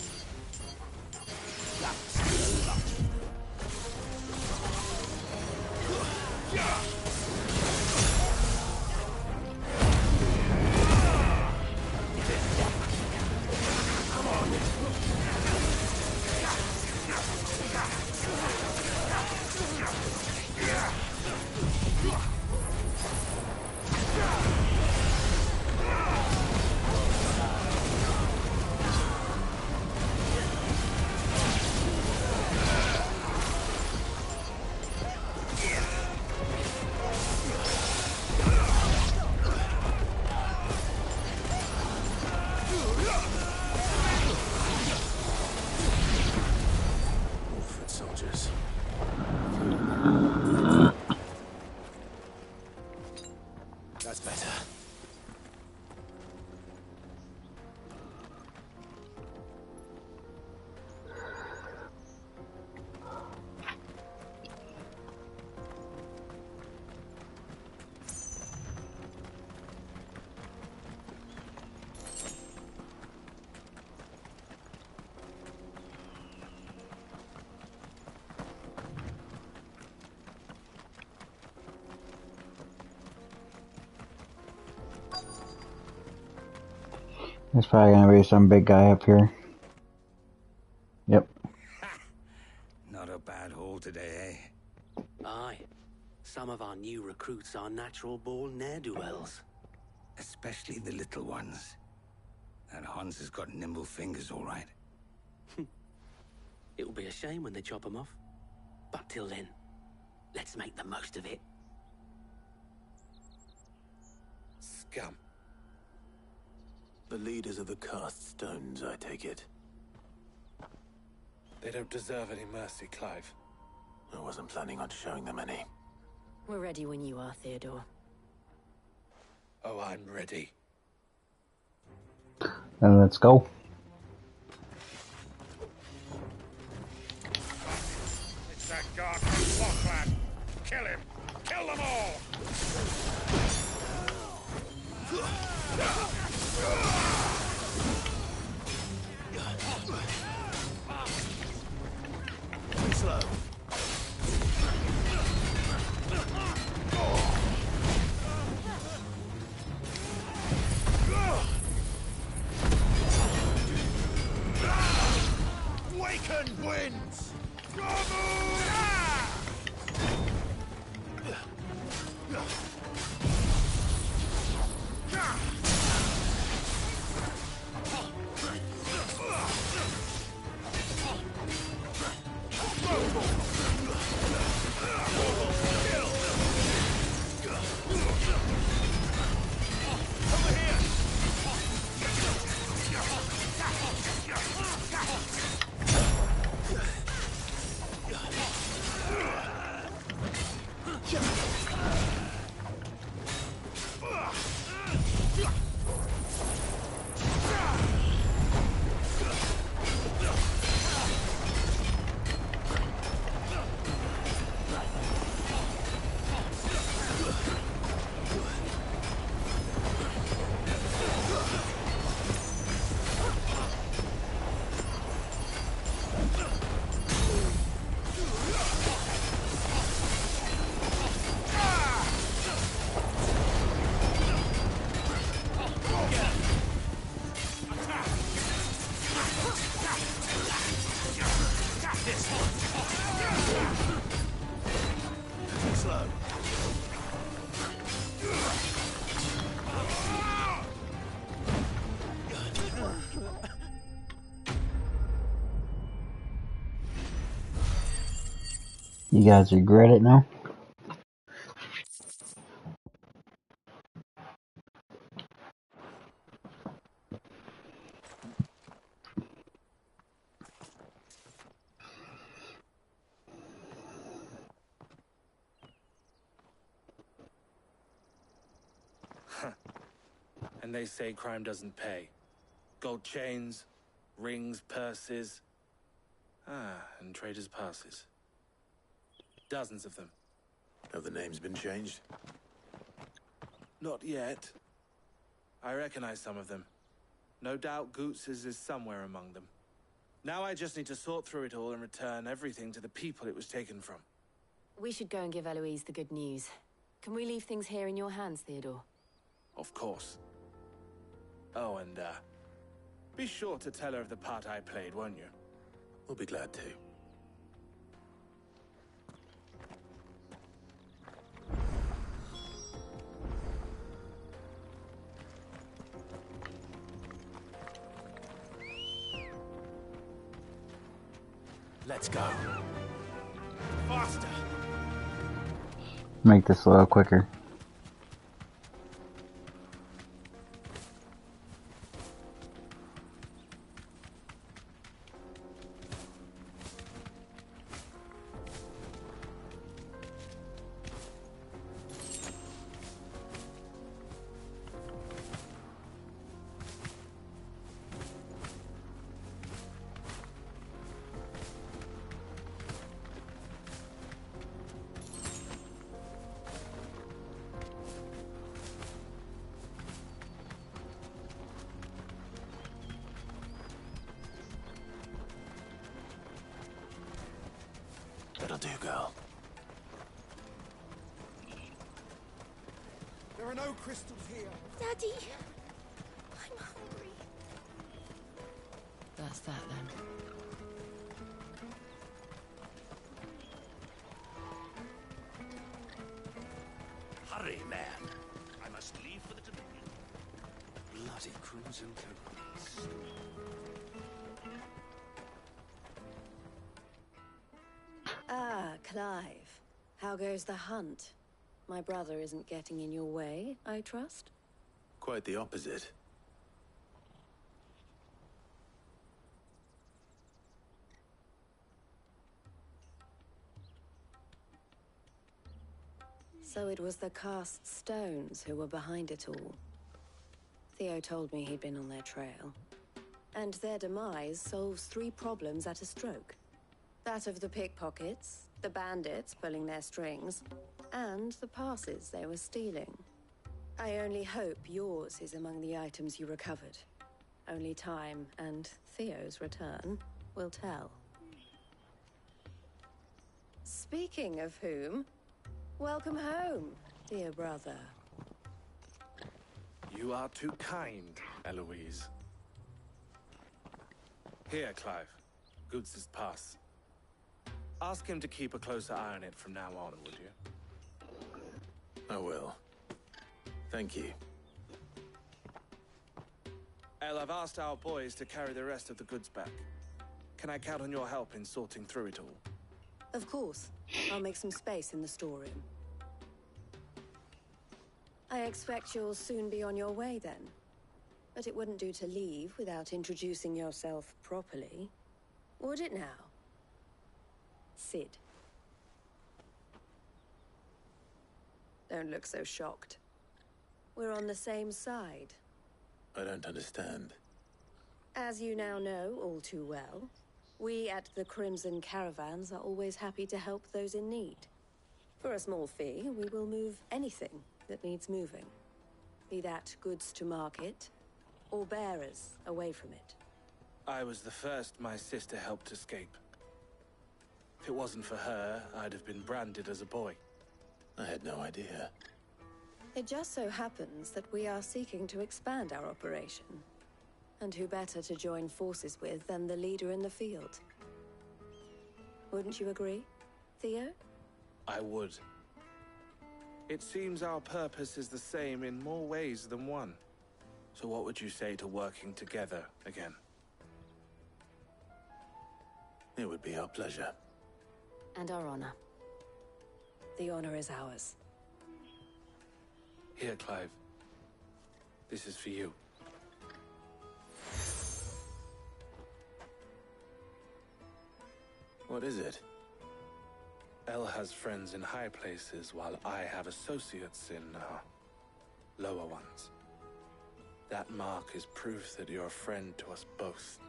Foot soldiers. That's better. There's probably gonna be some big guy up here. Yep. Not a bad haul today, eh? Aye. Some of our new recruits are natural-born ne'er-do-wells. Especially the little ones. That Hans has got nimble fingers, all right. It'll be a shame when they chop them off. But till then, let's make the most of it. Scum. The leaders of the cast stones, I take it. They don't deserve any mercy, Clive. I wasn't planning on showing them any. We're ready when you are, Theodore. Oh, I'm ready. Then let's go. It's that guard from Blockland. Kill him! Kill them all! Slow. Waken winds! You guys regret it now? And they say crime doesn't pay. Gold chains, rings, purses. And traders' passes. Dozens of them. Have the names been changed? Not yet. I recognize some of them. No doubt Goots's is somewhere among them. Now I just need to sort through it all and return everything to the people it was taken from. We should go and give Eloise the good news. Can we leave things here in your hands, Theodore? Of course. Oh, and, be sure to tell her of the part I played, won't you? We'll be glad to. Let's go. Faster! Make this a little quicker. That'll do, girl. There are no crystals here. Daddy, I'm hungry. That's that then. Hurry, man. I must leave for the Dominion. Bloody crimson coats. Ah, Clive. How goes the hunt? My brother isn't getting in your way, I trust? Quite the opposite. So it was the cast stones who were behind it all. Theo told me he'd been on their trail. And their demise solves 3 problems at a stroke. That of the pickpockets, the bandits pulling their strings, and the passes they were stealing. I only hope yours is among the items you recovered. Only time and Theo's return will tell. Speaking of whom, welcome home, dear brother. You are too kind, Eloise. Here, Clive. Goots's pass. Ask him to keep a closer eye on it from now on, would you? I will. Thank you. El, I've asked our boys to carry the rest of the goods back. Can I count on your help in sorting through it all? Of course. I'll make some space in the storeroom. I expect you'll soon be on your way then. But it wouldn't do to leave without introducing yourself properly. Would it now? Sid. Don't look so shocked. We're on the same side. I don't understand. As you now know all too well, we at the Crimson Caravans are always happy to help those in need. For a small fee, we will move anything that needs moving. Be that goods to market, or bearers away from it. I was the first my sister helped escape. If it wasn't for her, I'd have been branded as a boy. I had no idea. It just so happens that we are seeking to expand our operation. And who better to join forces with than the leader in the field? Wouldn't you agree, Theo? I would. It seems our purpose is the same in more ways than one. So what would you say to working together again? It would be our pleasure. And our honor. The honor is ours. Here, Clive. This is for you. What is it? El has friends in high places, while I have associates in, lower ones. That mark is proof that you're a friend to us both.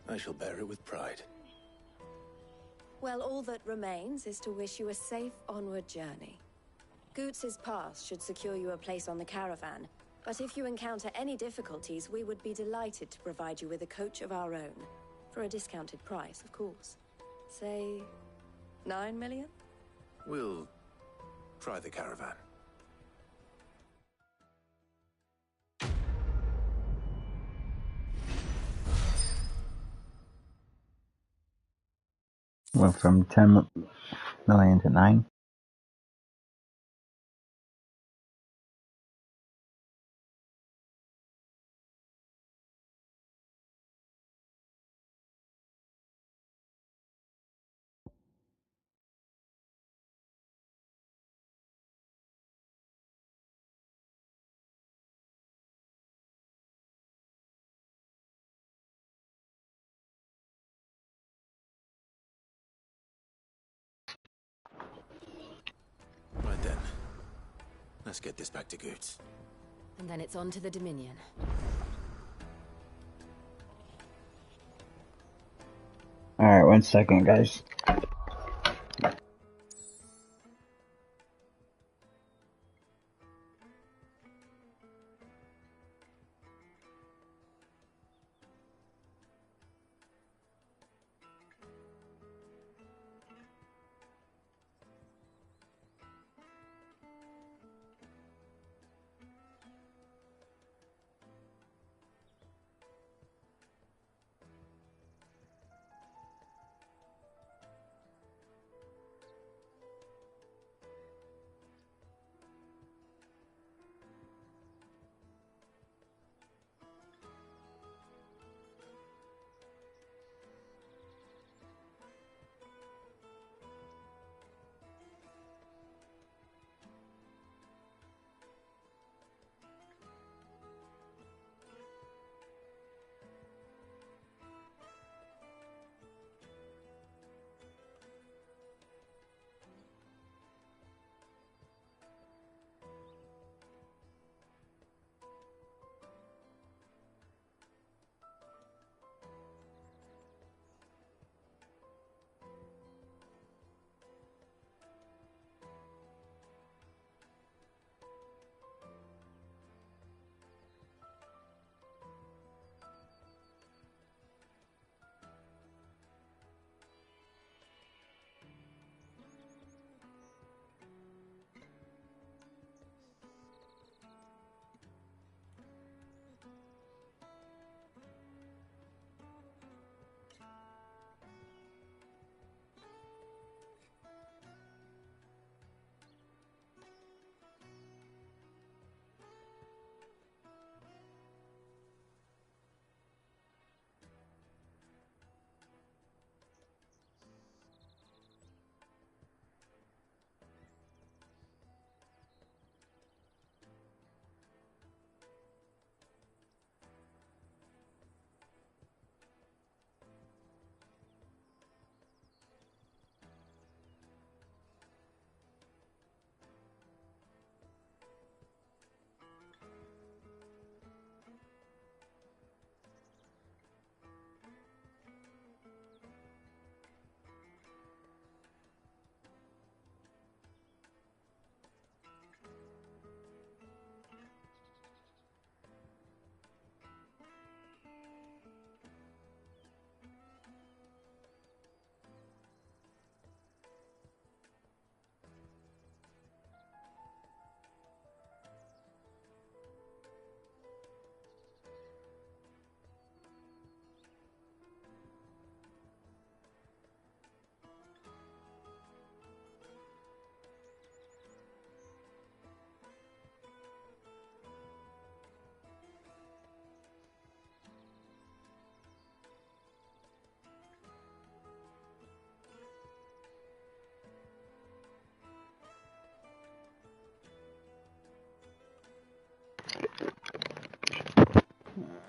I shall bear it with pride. Well, all that remains is to wish you a safe onward journey. Goots's pass should secure you a place on the caravan, but if you encounter any difficulties, we would be delighted to provide you with a coach of our own. For a discounted price, of course. Say, 9 million? We'll try the caravan. Went from 10 million to 9. Right then. Let's get this back to Goots. And then it's on to the Dominion. Alright, 1 second, guys.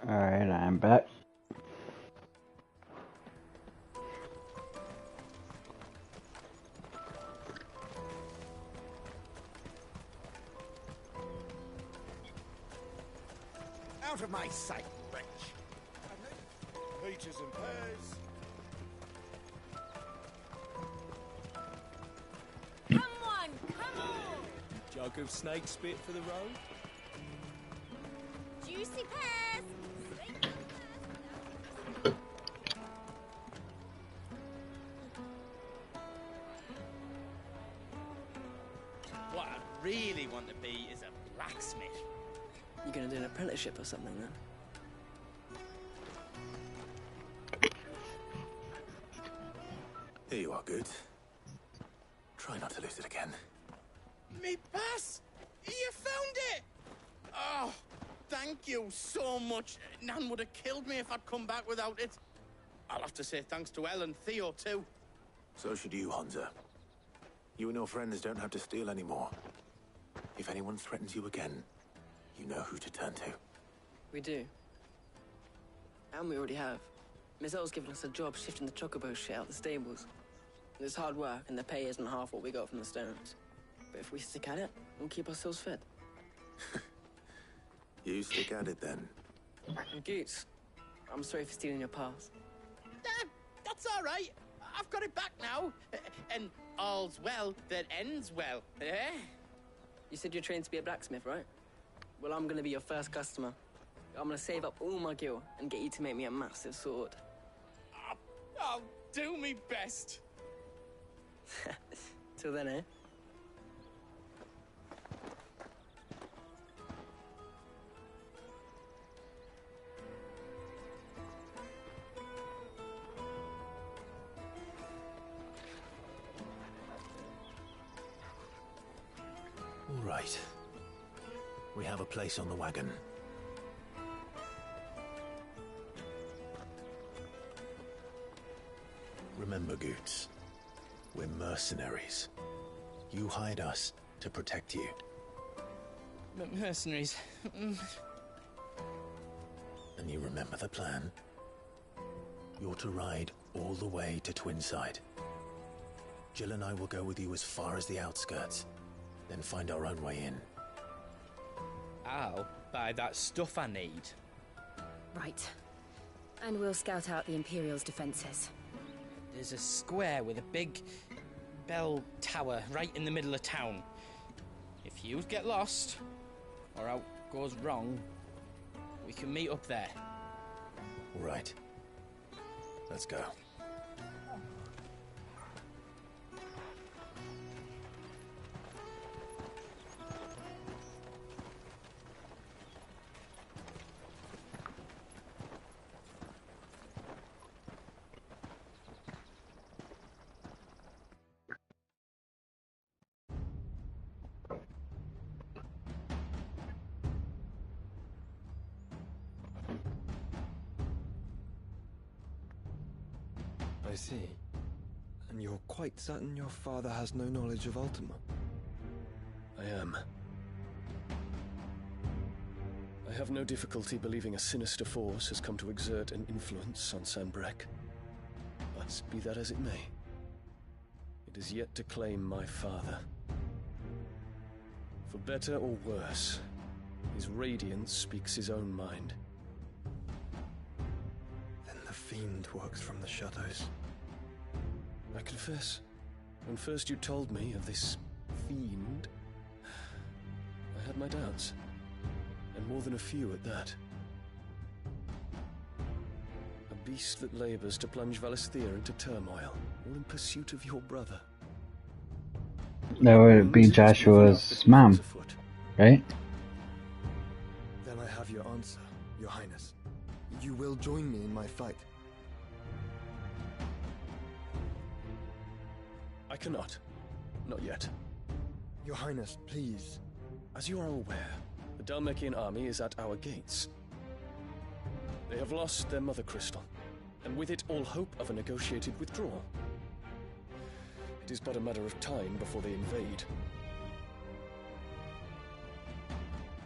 Alright, I'm back. Out of my sight, wretch! Peaches and pears. Come on, come on! Jug of snake spit for the road? Juicy pears! What I really want to be is a blacksmith. You gonna do an apprenticeship or something then? Here you are, Good. Try not to lose it again. Me pass! You found it! Oh, thank you so much. Nan would have killed me if I'd come back without it. I'll have to say thanks to Elle and Theo, too. So should you, Hansa. You and your friends don't have to steal anymore. If anyone threatens you again, you know who to turn to. We do. And we already have. Miss Earl's given us a job shifting the chocobo shit out the stables. It's hard work, and the pay isn't half what we got from the Stones. But if we stick at it, we'll keep ourselves fed. You stick at it, then. And Goots, I'm sorry for stealing your pass. That's all right. I've got it back now. And all's well that ends well, eh? You said you're trained to be a blacksmith, right? Well, I'm gonna be your first customer. I'm gonna save up all my gil and get you to make me a massive sword. I'll do me best. Till then, eh? All right. We have a place on the wagon. Remember, Goots, we're mercenaries. You hired us to protect you. Mercenaries. And you remember the plan? You're to ride all the way to Twinside. Jill and I will go with you as far as the outskirts, then find our own way in. I'll buy that stuff I need. Right. And we'll scout out the Imperial's defenses. There's a square with a big bell tower right in the middle of town. If you get lost, or out goes wrong, we can meet up there. All right. Let's go. I see. And you're quite certain your father has no knowledge of Ultima? I am. I have no difficulty believing a sinister force has come to exert an influence on Sanbreque. But be that as it may, it is yet to claim my father. For better or worse, his radiance speaks his own mind. Then the fiend works from the shadows. I confess, when first you told me of this fiend, I had my doubts, and more than a few at that. A beast that labors to plunge Valisthea into turmoil, all in pursuit of your brother. That would be Joshua's mom, right? Then I have your answer, Your Highness. You will join me in my fight. I cannot. Not yet. Your Highness, please. As you are aware, the Dhalmekian army is at our gates. They have lost their mother crystal, and with it all hope of a negotiated withdrawal. It is but a matter of time before they invade.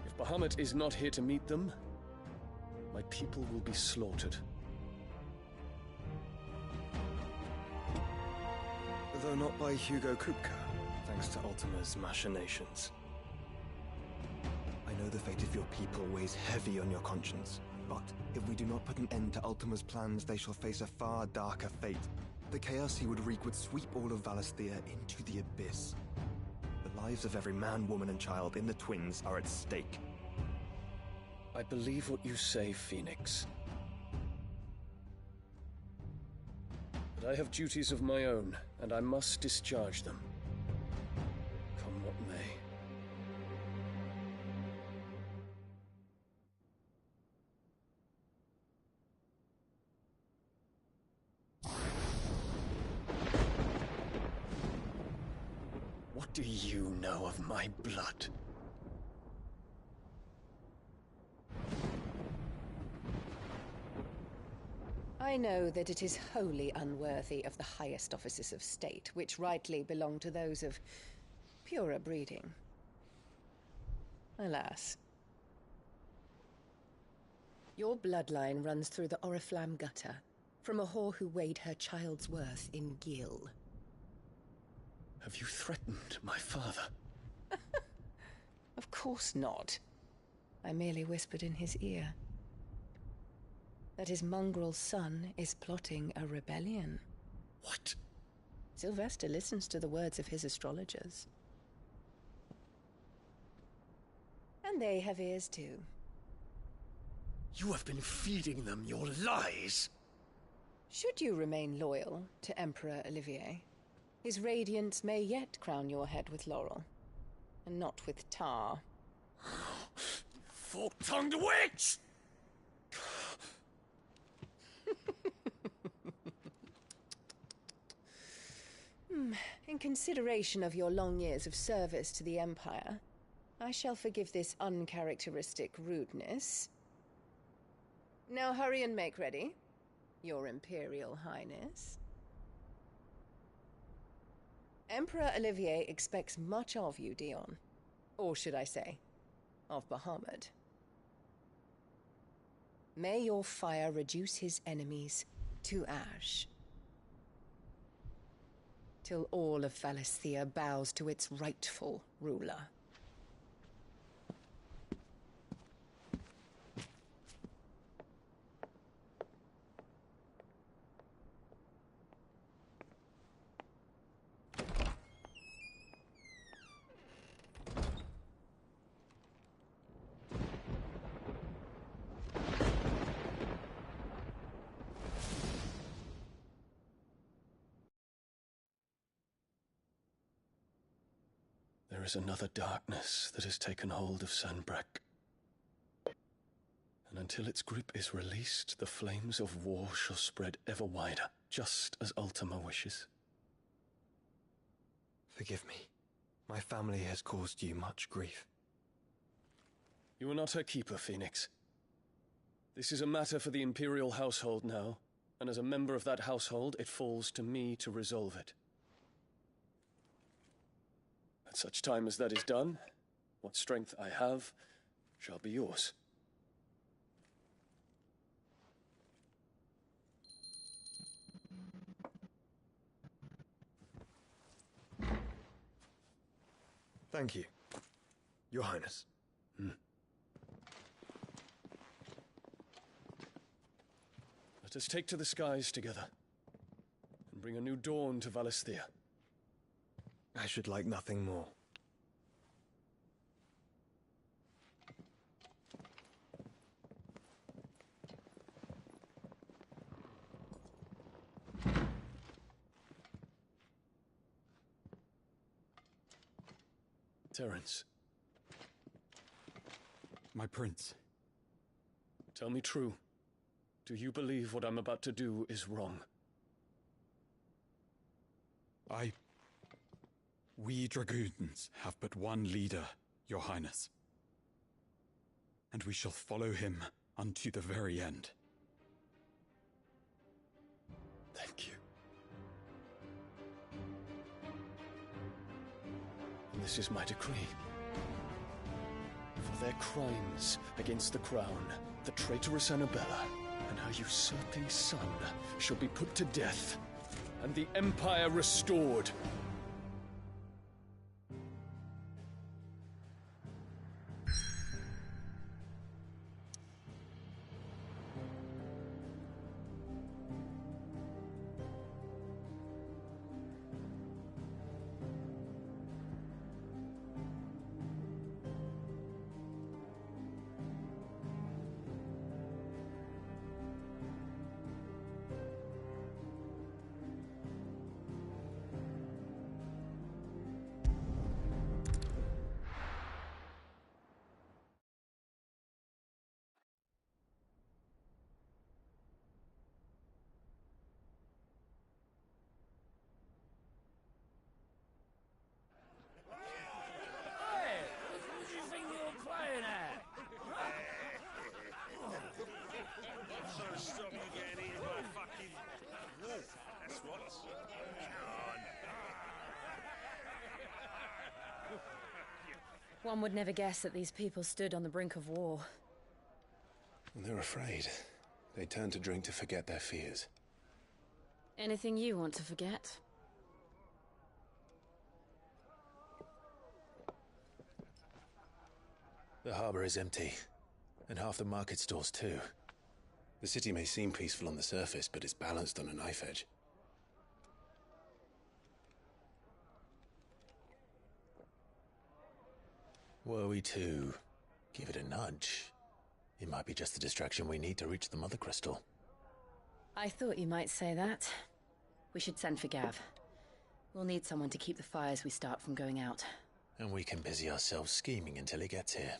If Bahamut is not here to meet them, my people will be slaughtered. Though not by Hugo Kupka, thanks to Ultima's machinations. I know the fate of your people weighs heavy on your conscience. But if we do not put an end to Ultima's plans, they shall face a far darker fate. The chaos he would wreak would sweep all of Valisthea into the abyss. The lives of every man, woman, and child in the Twins are at stake. I believe what you say, Phoenix. But I have duties of my own, and I must discharge them. Come what may. What do you know of my blood? I know that it is wholly unworthy of the highest offices of state, which rightly belong to those of purer breeding. Alas. Your bloodline runs through the Oriflamme gutter, from a whore who weighed her child's worth in gil. Have you threatened my father? Of course not. I merely whispered in his ear that his mongrel son is plotting a rebellion. What? Sylvester listens to the words of his astrologers. And they have ears too. You have been feeding them your lies! Should you remain loyal to Emperor Olivier, his radiance may yet crown your head with laurel, and not with tar. Fork-tongued witch! In consideration of your long years of service to the Empire, I shall forgive this uncharacteristic rudeness. Now hurry and make ready, Your Imperial Highness. Emperor Olivier expects much of you, Dion. Or should I say, of Bahamut. May your fire reduce his enemies to ash, till all of Valisthea bows to its rightful ruler. There is another darkness that has taken hold of Sanbreque. And until its grip is released, the flames of war shall spread ever wider, just as Ultima wishes. Forgive me. My family has caused you much grief. You are not her keeper, Phoenix. This is a matter for the Imperial household now, and as a member of that household, it falls to me to resolve it. At such time as that is done, what strength I have shall be yours. Thank you, Your Highness. Let us take to the skies together, and bring a new dawn to Valisthea. I should like nothing more. Terence. My prince. Tell me true. Do you believe what I'm about to do is wrong? We dragoons have but one leader, Your Highness. And we shall follow him unto the very end. Thank you. And this is my decree. For their crimes against the crown, the traitorous Annabella and her usurping son shall be put to death, and the Empire restored. One would never guess that these people stood on the brink of war. And they're afraid. They turn to drink to forget their fears. Anything you want to forget? The harbor is empty, and half the market stalls too. The city may seem peaceful on the surface, but it's balanced on a knife edge. Were we to give it a nudge, it might be just the distraction we need to reach the Mother Crystal. I thought you might say that. We should send for Gav. We'll need someone to keep the fires we start from going out. And we can busy ourselves scheming until he gets here.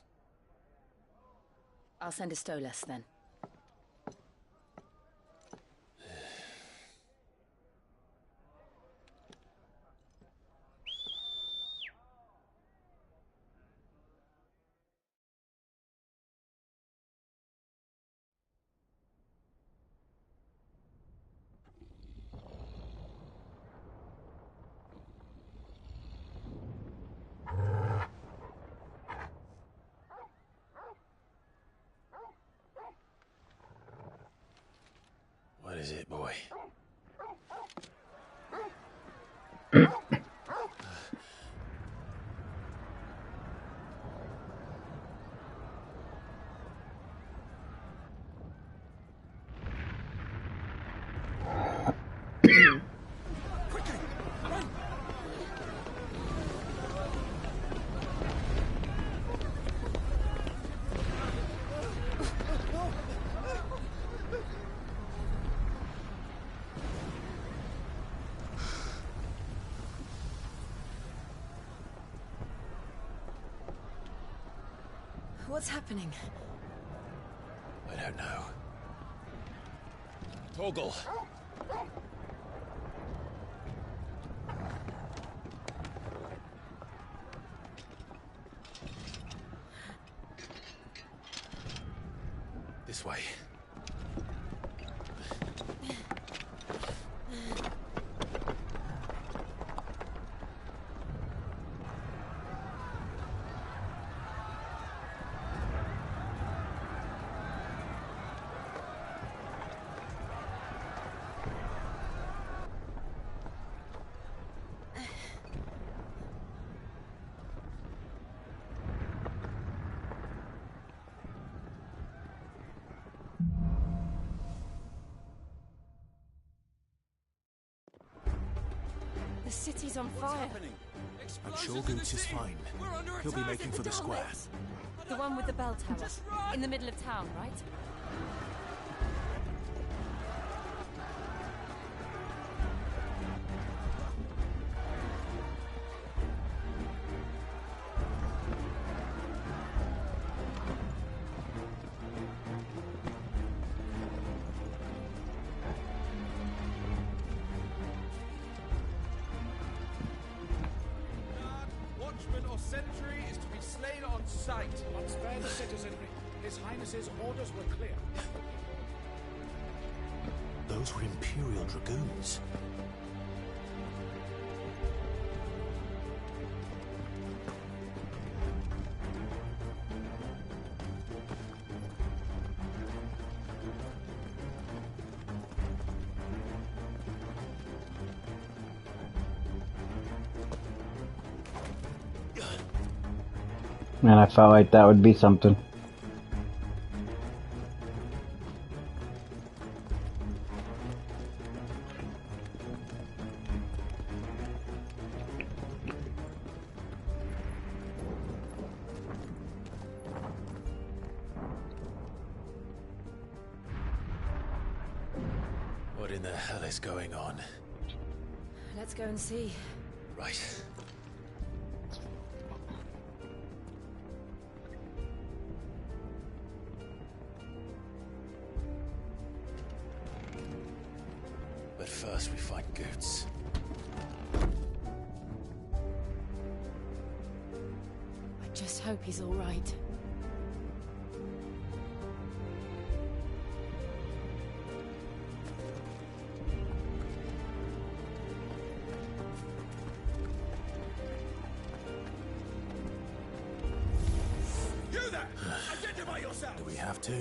I'll send a Stolas then. What is it, boy? What's happening? I don't know. Torgal! This way. The city's on fire. I'm sure Goots is fine. He'll be making for the square. The one with the bell tower. In the middle of town, right? Watchman or sentry is to be slain on sight. But spare the citizenry. His Highness's orders were clear. Those were Imperial Dragoons. And I felt like that would be something. What in the hell is going on? Let's go and see. Right. But first we find Goots. I just hope he's all right. have to.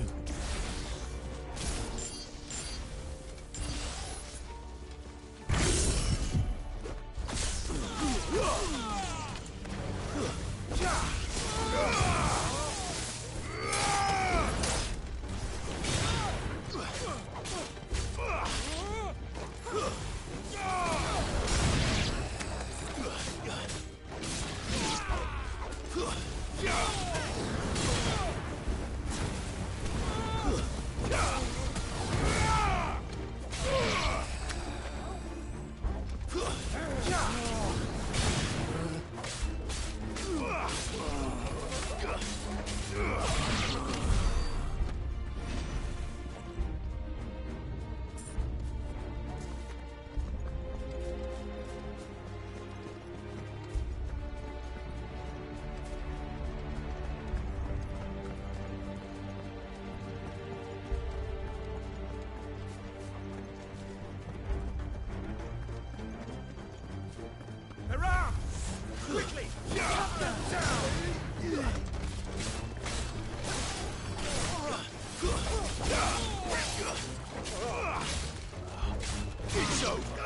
Around! Quickly! Cut them down! It's over!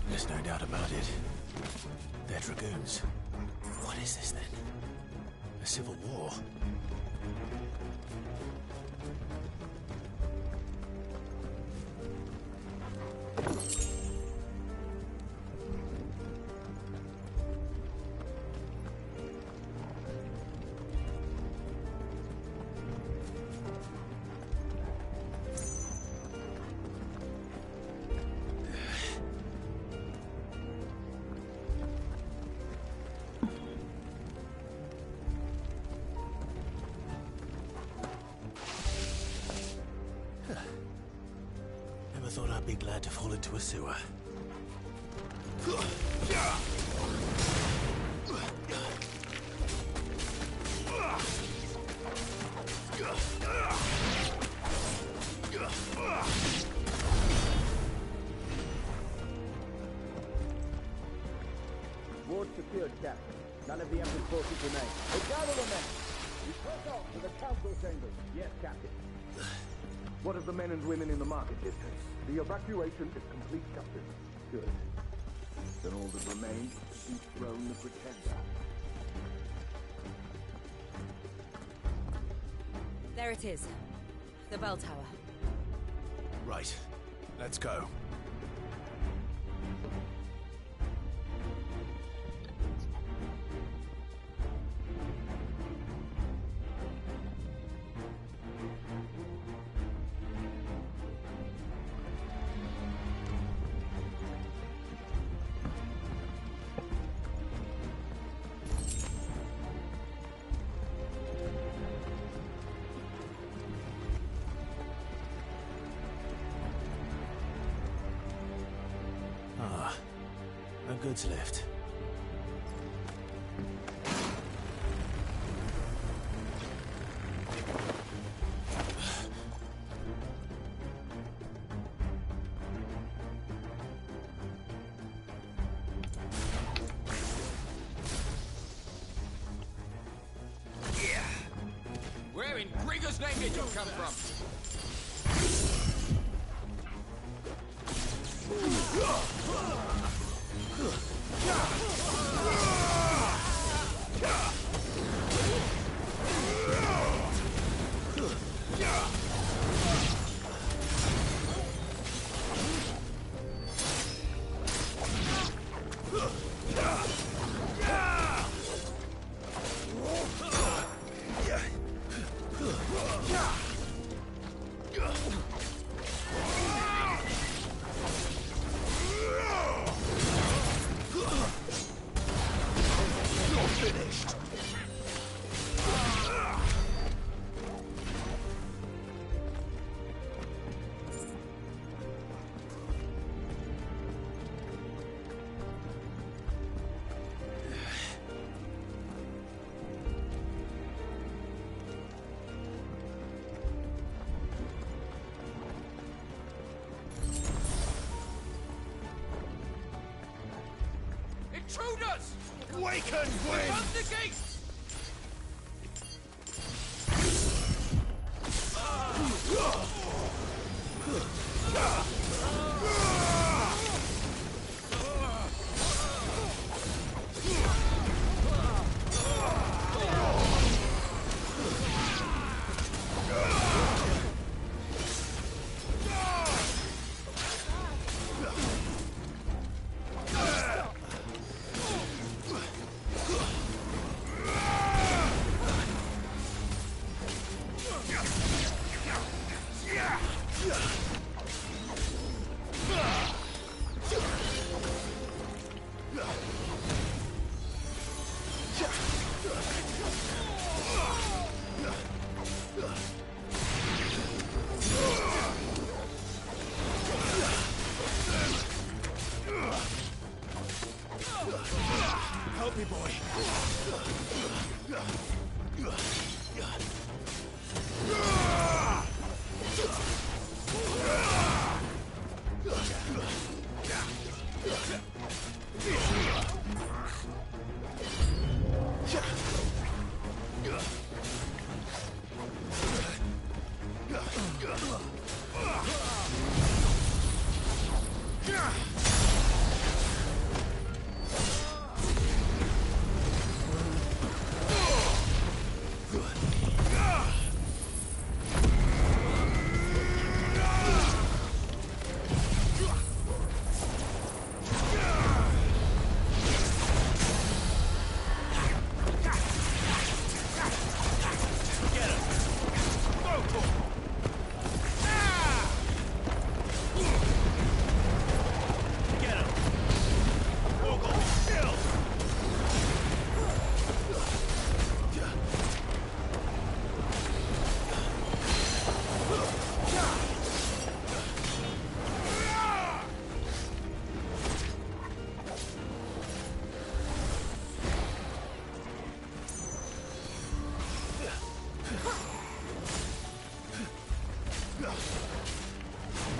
There's no doubt about it. They're dragoons. What is this then? A civil war? Never thought I'd be glad to fall into a sewer. Ward secured, Captain. None of the Emperor's forces remain. But gather the men! We press on to the council chambers. Yes, Captain. What of the men and women in the market districts? The evacuation is complete, Captain. Good. Then all that remains is to dethrone the Pretender. There it is. The bell tower. Right. Let's go. Goods lift. Where in Grigger's name did you come from? Intruders! Waken, Gwyn! Run the gate! Help me, boy.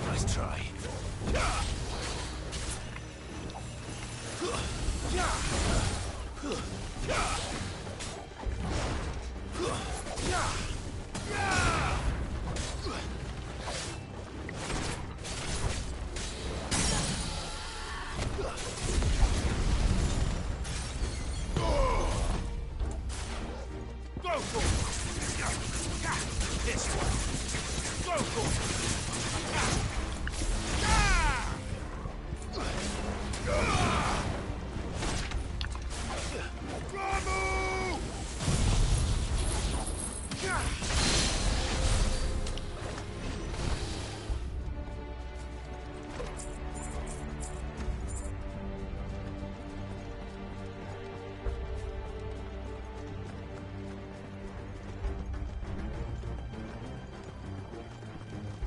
Nice try.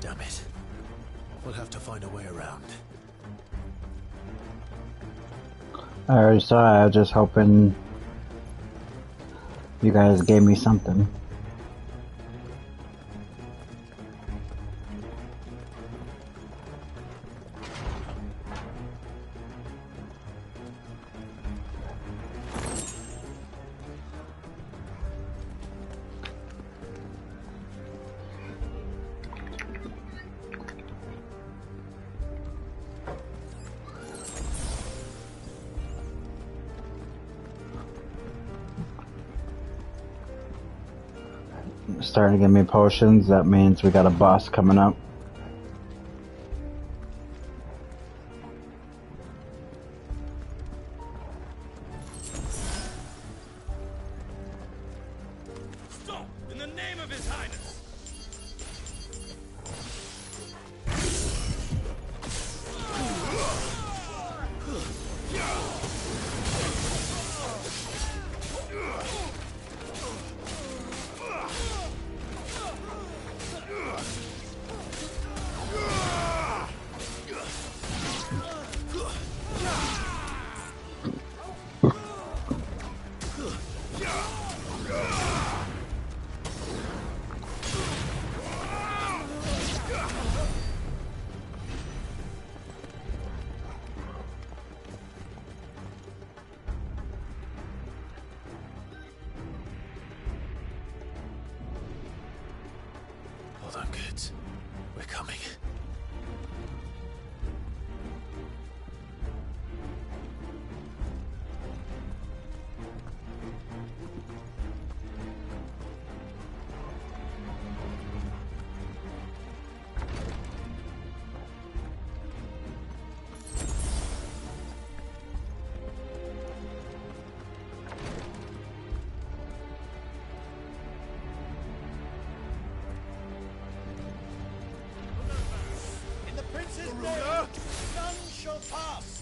damn it. We'll have to find a way around. I already saw it. I was just hoping you guys gave me something. Starting to give me potions. That means we got a boss coming up. Stop! In the name of His Highness! Hold on, kids. We're coming. In the prince's name, none shall pass.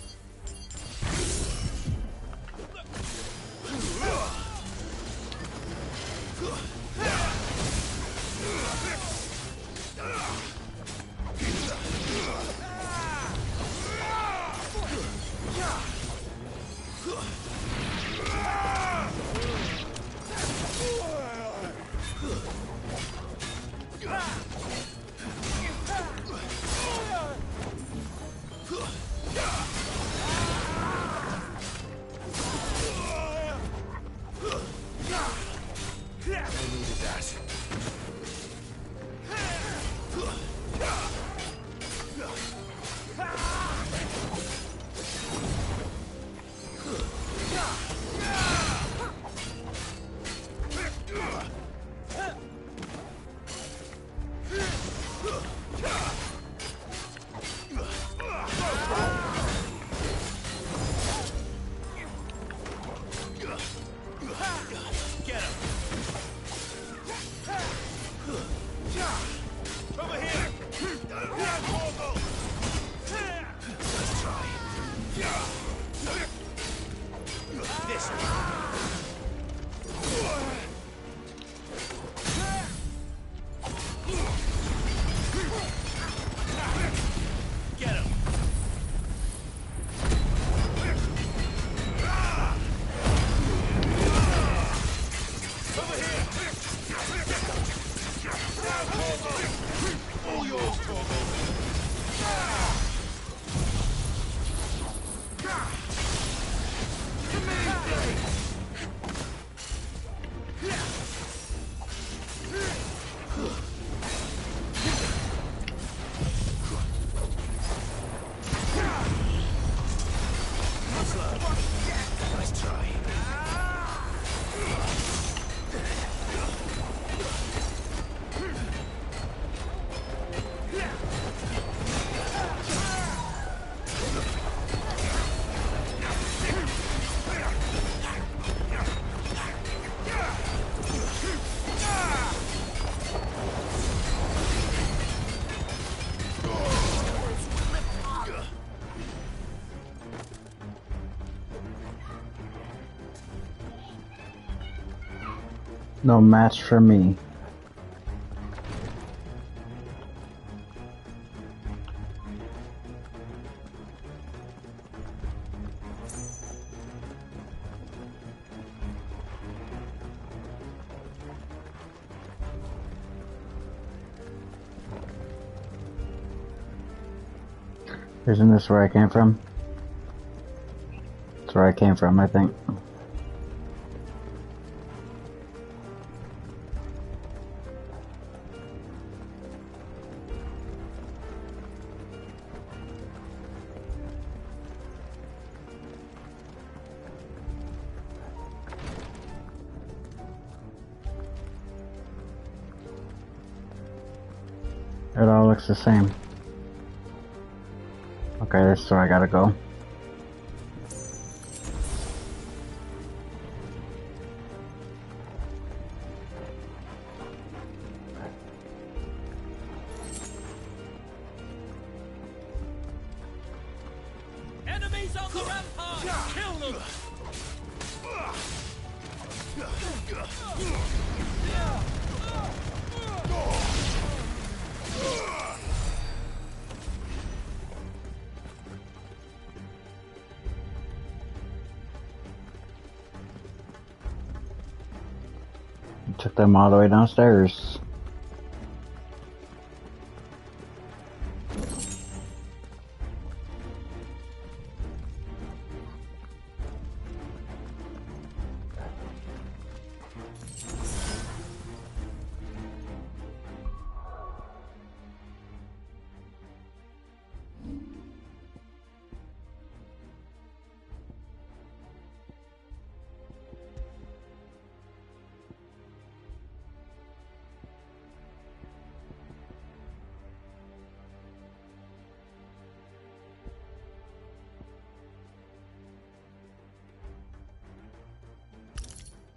No match for me. Isn't this where I came from? That's where I came from, I think. It all looks the same. Okay, this is where I gotta go. Enemies on the rampart! Kill them! Took them all the way downstairs.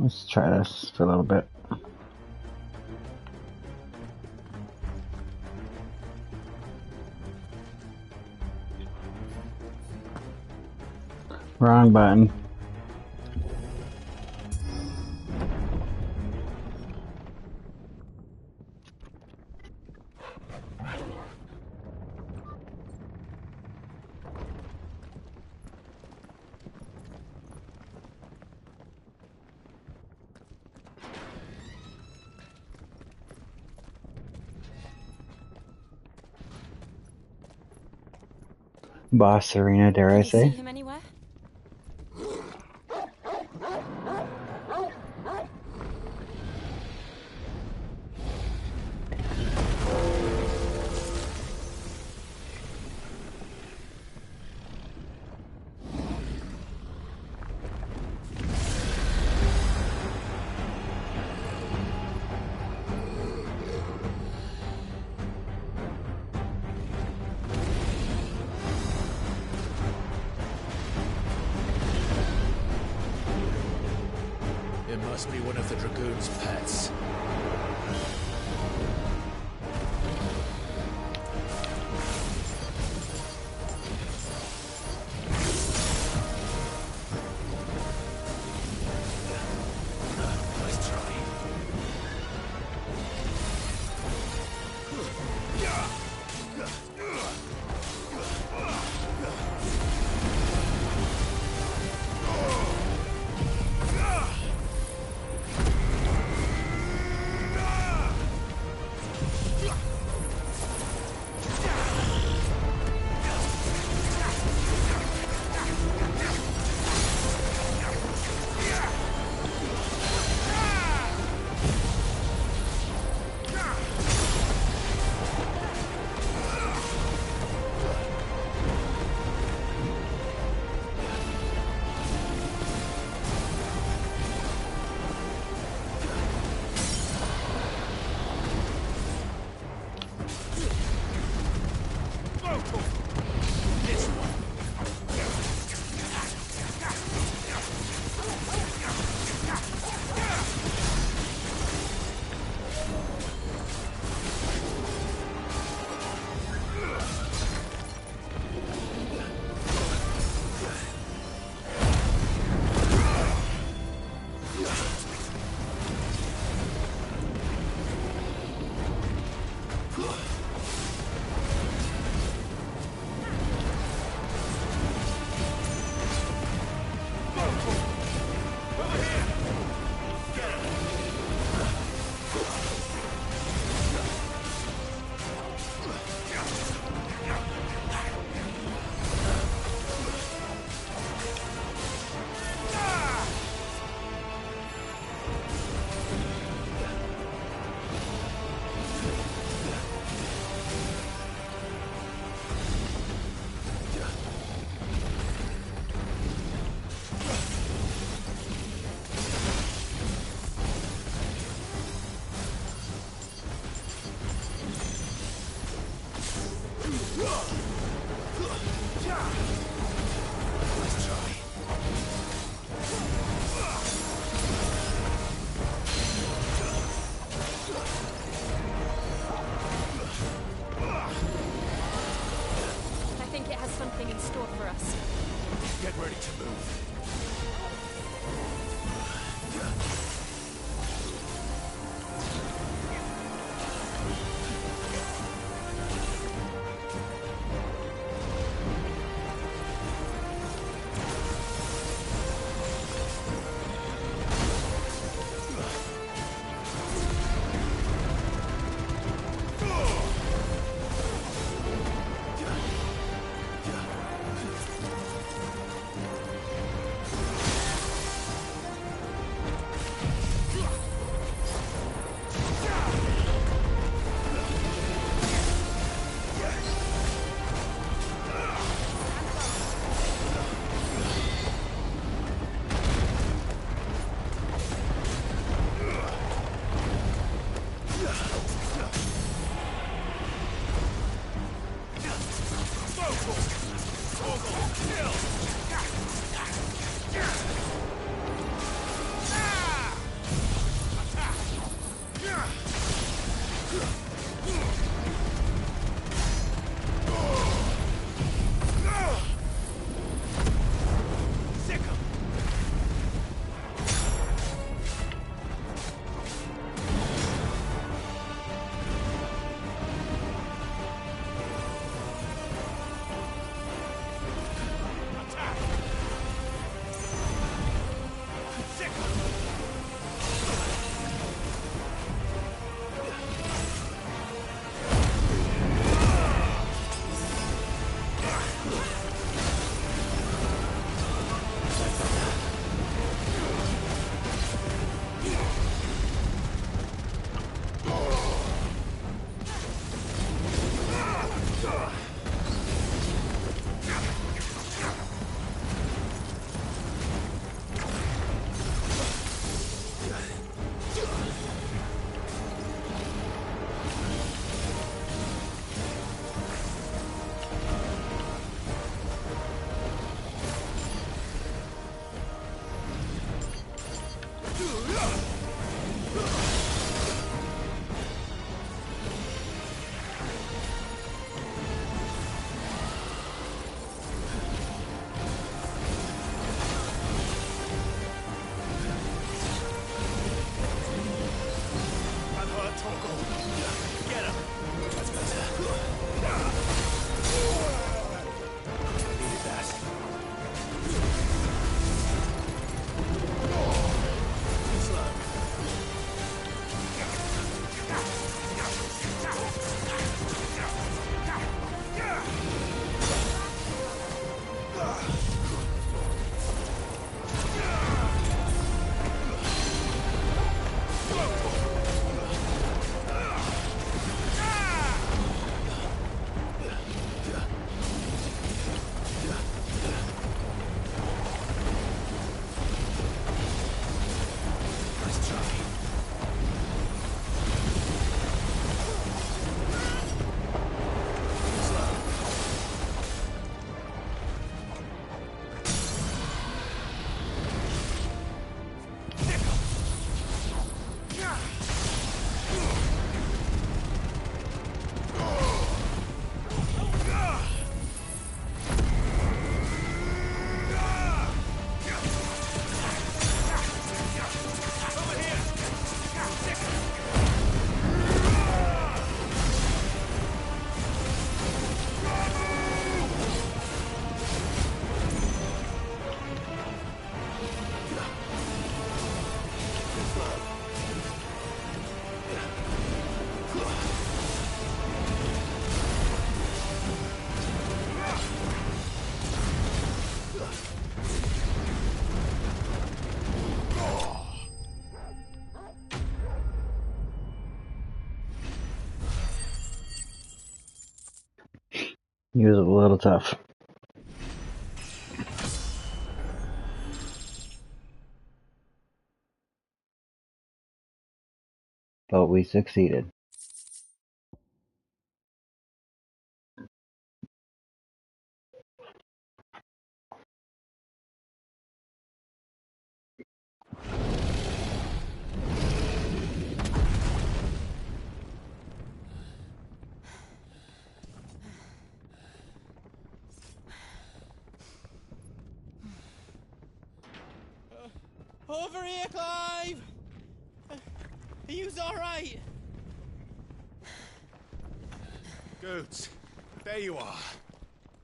Let's try this for a little bit. Wrong button. Boss Arena, dare I say? See him anywhere? It must be one of the Dragoon's pets. Nice try. He was a little tough. But we succeeded. Over here, Clive! Are you alright? Goods, there you are.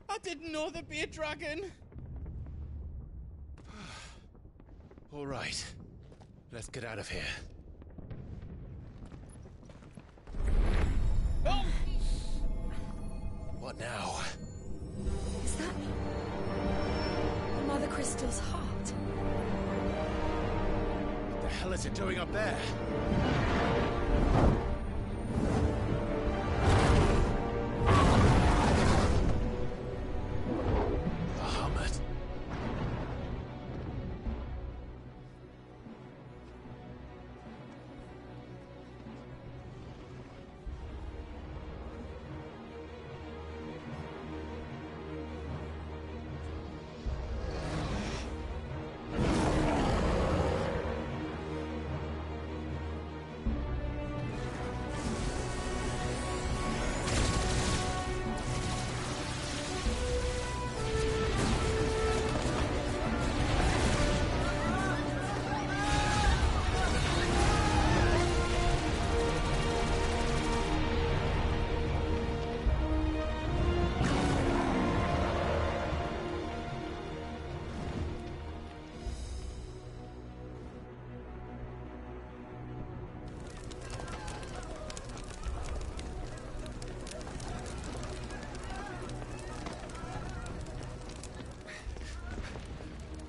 I didn't know there'd be a dragon. All right. Let's get out of here. Oh! What now? Is that Mother Crystal's heart? What the hell is it doing up there? Bahamut.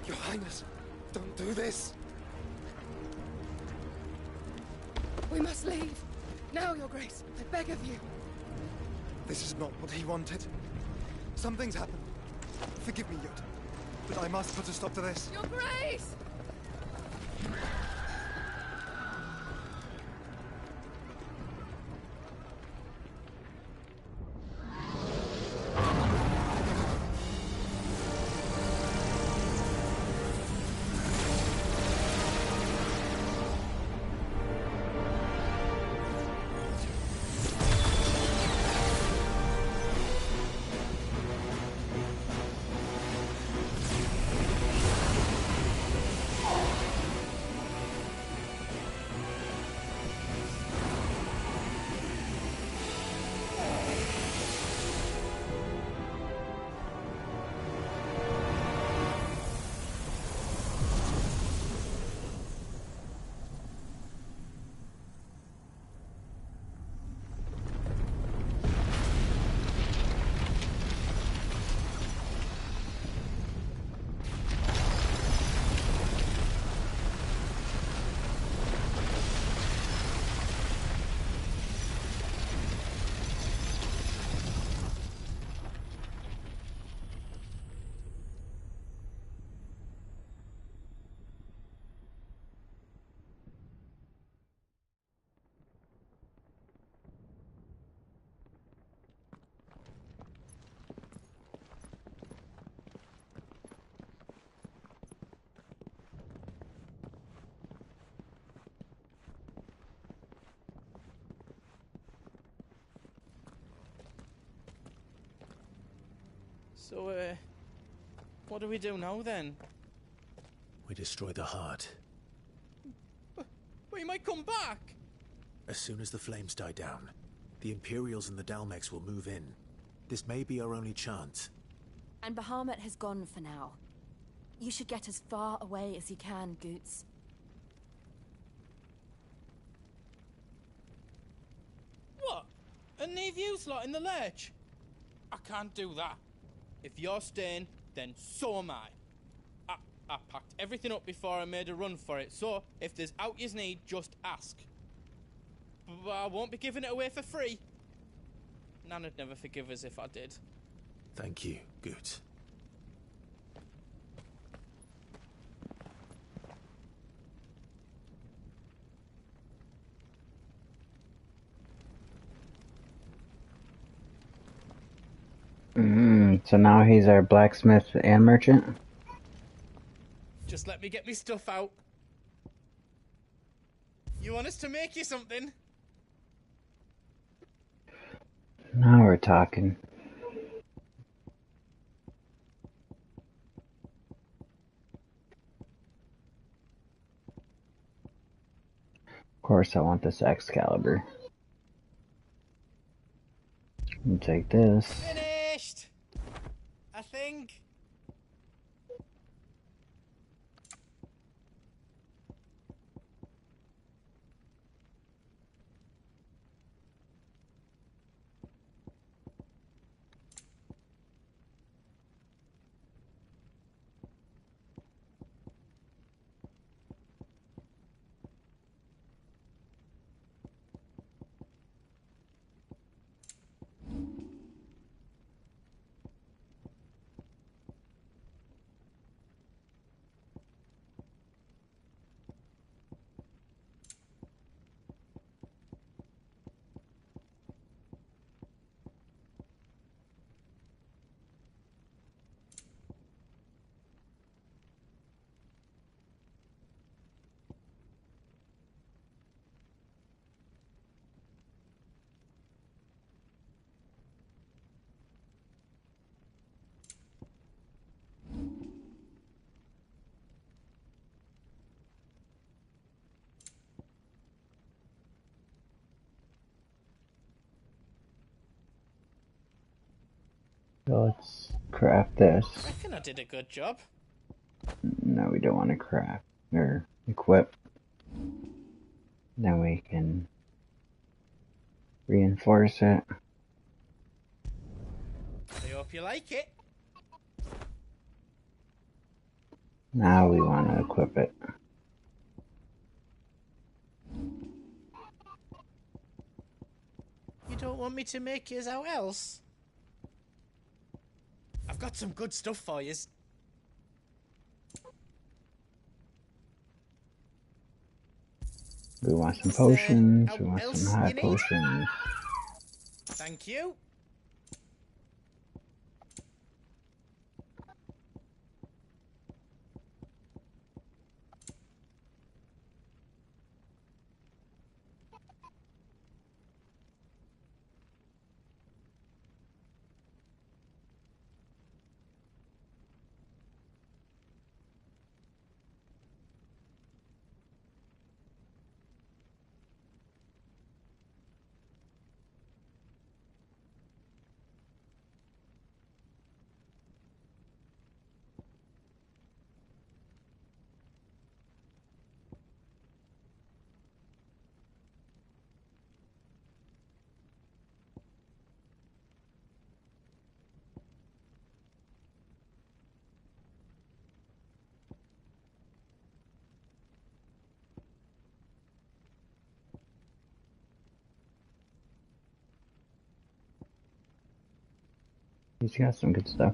Your Highness, don't do this! We must leave. Now, Your Grace. I beg of you. This is not what he wanted. Something's happened. Forgive me, Yod, but I must put a stop to this. Your Grace! So, what do we do now then? We destroy the heart. We might come back! As soon as the flames die down, the Imperials and the Dalmex will move in. This may be our only chance. And Bahamut has gone for now. You should get as far away as you can, Goots. What? And leave you lot in the lurch? I can't do that. If you're staying, then so am I. I packed everything up before I made a run for it, so if there's out yous need, just ask. But I won't be giving it away for free. Nana'd never forgive us if I did. Thank you, Goots. So now he's our blacksmith and merchant? Just let me get me stuff out. You want us to make you something? Now we're talking. Of course I want this Excalibur. I'll take this. Finished! I think. So let's craft this. I reckon I did a good job. No, we don't want to craft or equip. Then we can reinforce it. I hope you like it. Now we want to equip it. You don't want me to make yous out else? I've got some good stuff for yous. We want some potions. We want else some high you need? potions. Thank you. He's got some good stuff.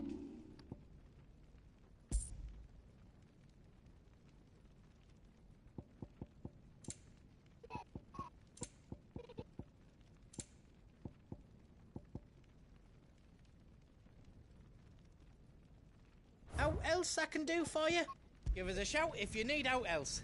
Out else I can do for you? Give us a shout if you need out else.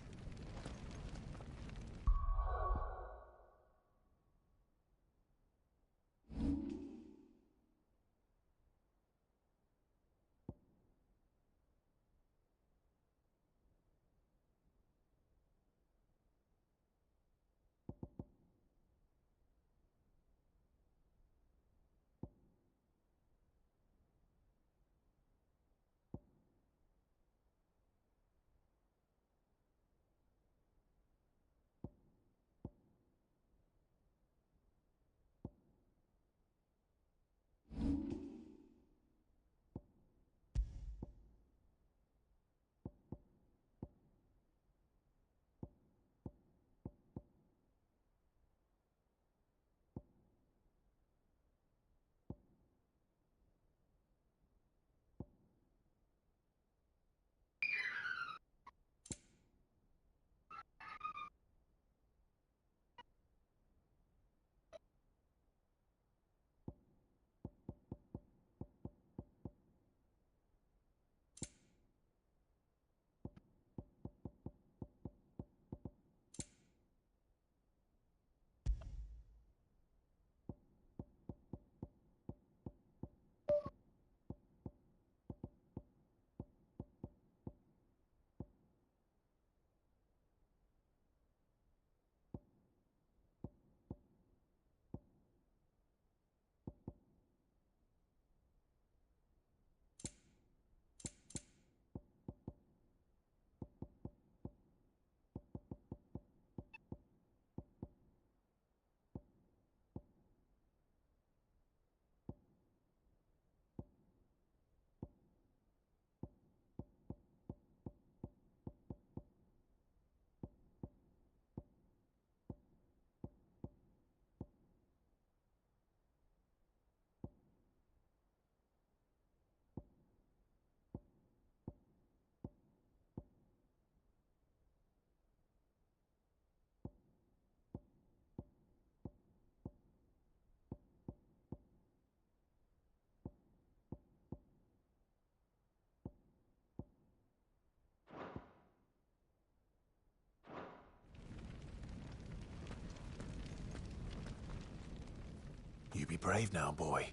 be brave now, boy.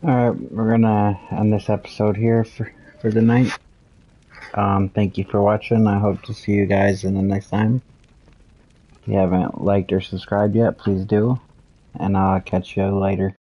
Alright, we're gonna end this episode here for the night. Thank you for watching. I hope to see you guys in the next time. If you haven't liked or subscribed yet, please do. And I'll catch you later.